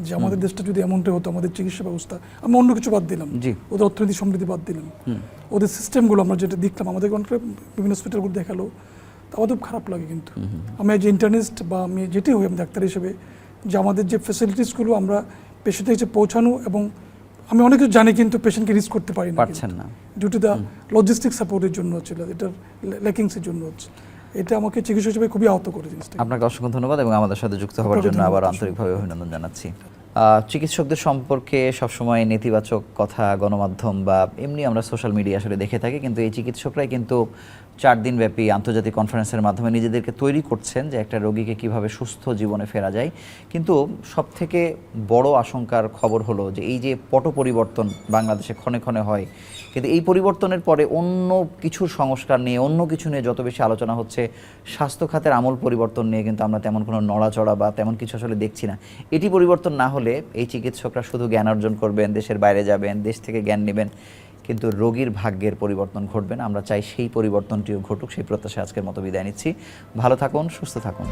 যে আমাদের দেশটা যদি এমনটা হতো, আমাদের চিকিৎসা ব্যবস্থা, আমি অন্য কিছু বাদ দিলাম, ওদের অর্থনীতি সমৃদ্ধি বাদ দিলাম, ওদের সিস্টেমগুলো আমরা যেটা দেখলাম, আমাদের বিভিন্ন হসপিটালগুলো দেখালো, তা আমাদের খুব খারাপ লাগে কিন্তু। আমি যে ইন্টারনেস্ট বা আমি যেটাই হই আমি ডাক্তার হিসেবে, যে আমাদের যে ফ্যাসিলিটিসগুলো আমরা পেশেন্টের কাছে পৌঁছানো এবং আমি অনেক কিছু জানি কিন্তু পেশেন্টকে রিস্ক করতে পারি না, পারছেন না। ডিউ টু দ্য লজিস্টিক সাপোর্টের জন্য হচ্ছিল, এটার ল্যাকিংসের জন্য হচ্ছে। এটা আমাকে চিকিৎসক হিসেবে খুবই আহত করে জিনিসটা। আপনাকে অসংখ্য ধন্যবাদ এবং আমাদের সাথে যুক্ত হওয়ার আপনাকে জন্য আবার ধন্যবাদ। আন্তরিকভাবে অভিনন্দন জানাচ্ছি। চিকিৎসকদের সম্পর্কে সবসময় নেতিবাচক কথা গণমাধ্যম বা এমনি আমরা সোশ্যাল মিডিয়া আসলে দেখে থাকি, কিন্তু এই চিকিৎসকরাই কিন্তু 4 দিন ব্যাপী আন্তর্জাতিক কনফারেন্সের মাধ্যমে নিজেদেরকে তৈরি করছেন যে একটা রোগীকে কিভাবে সুস্থ জীবনে ফেরা যায়। কিন্তু সবথেকে বড় আশঙ্কার খবর হলো যে এই যে পট পরিবর্তন বাংলাদেশে ক্ষণে ক্ষণে হয়, কিন্তু এই পরিবর্তনের পরে অন্য কিছুর সংস্কার নিয়ে, অন্য কিছু নিয়ে যত বেশি আলোচনা হচ্ছে, স্বাস্থ্য খাতের আমূল পরিবর্তন নিয়ে কিন্তু আমরা তেমন কোনো নড়াচড়া বা তেমন কিছু আসলে দেখছি না। এটি পরিবর্তন না হলে এই চিকিৎসকরা শুধু জ্ঞান অর্জন করবেন, দেশের বাইরে যাবেন, দেশ থেকে জ্ঞান নেবেন, কিন্তু রোগীর ভাগ্যের পরিবর্তন ঘটবে না। আমরা চাই সেই পরিবর্তনটিও ঘটুক, সেই প্রত্যাশা আজকের মতো বিদায় নিচ্ছি। ভালো থাকুন, সুস্থ থাকুন।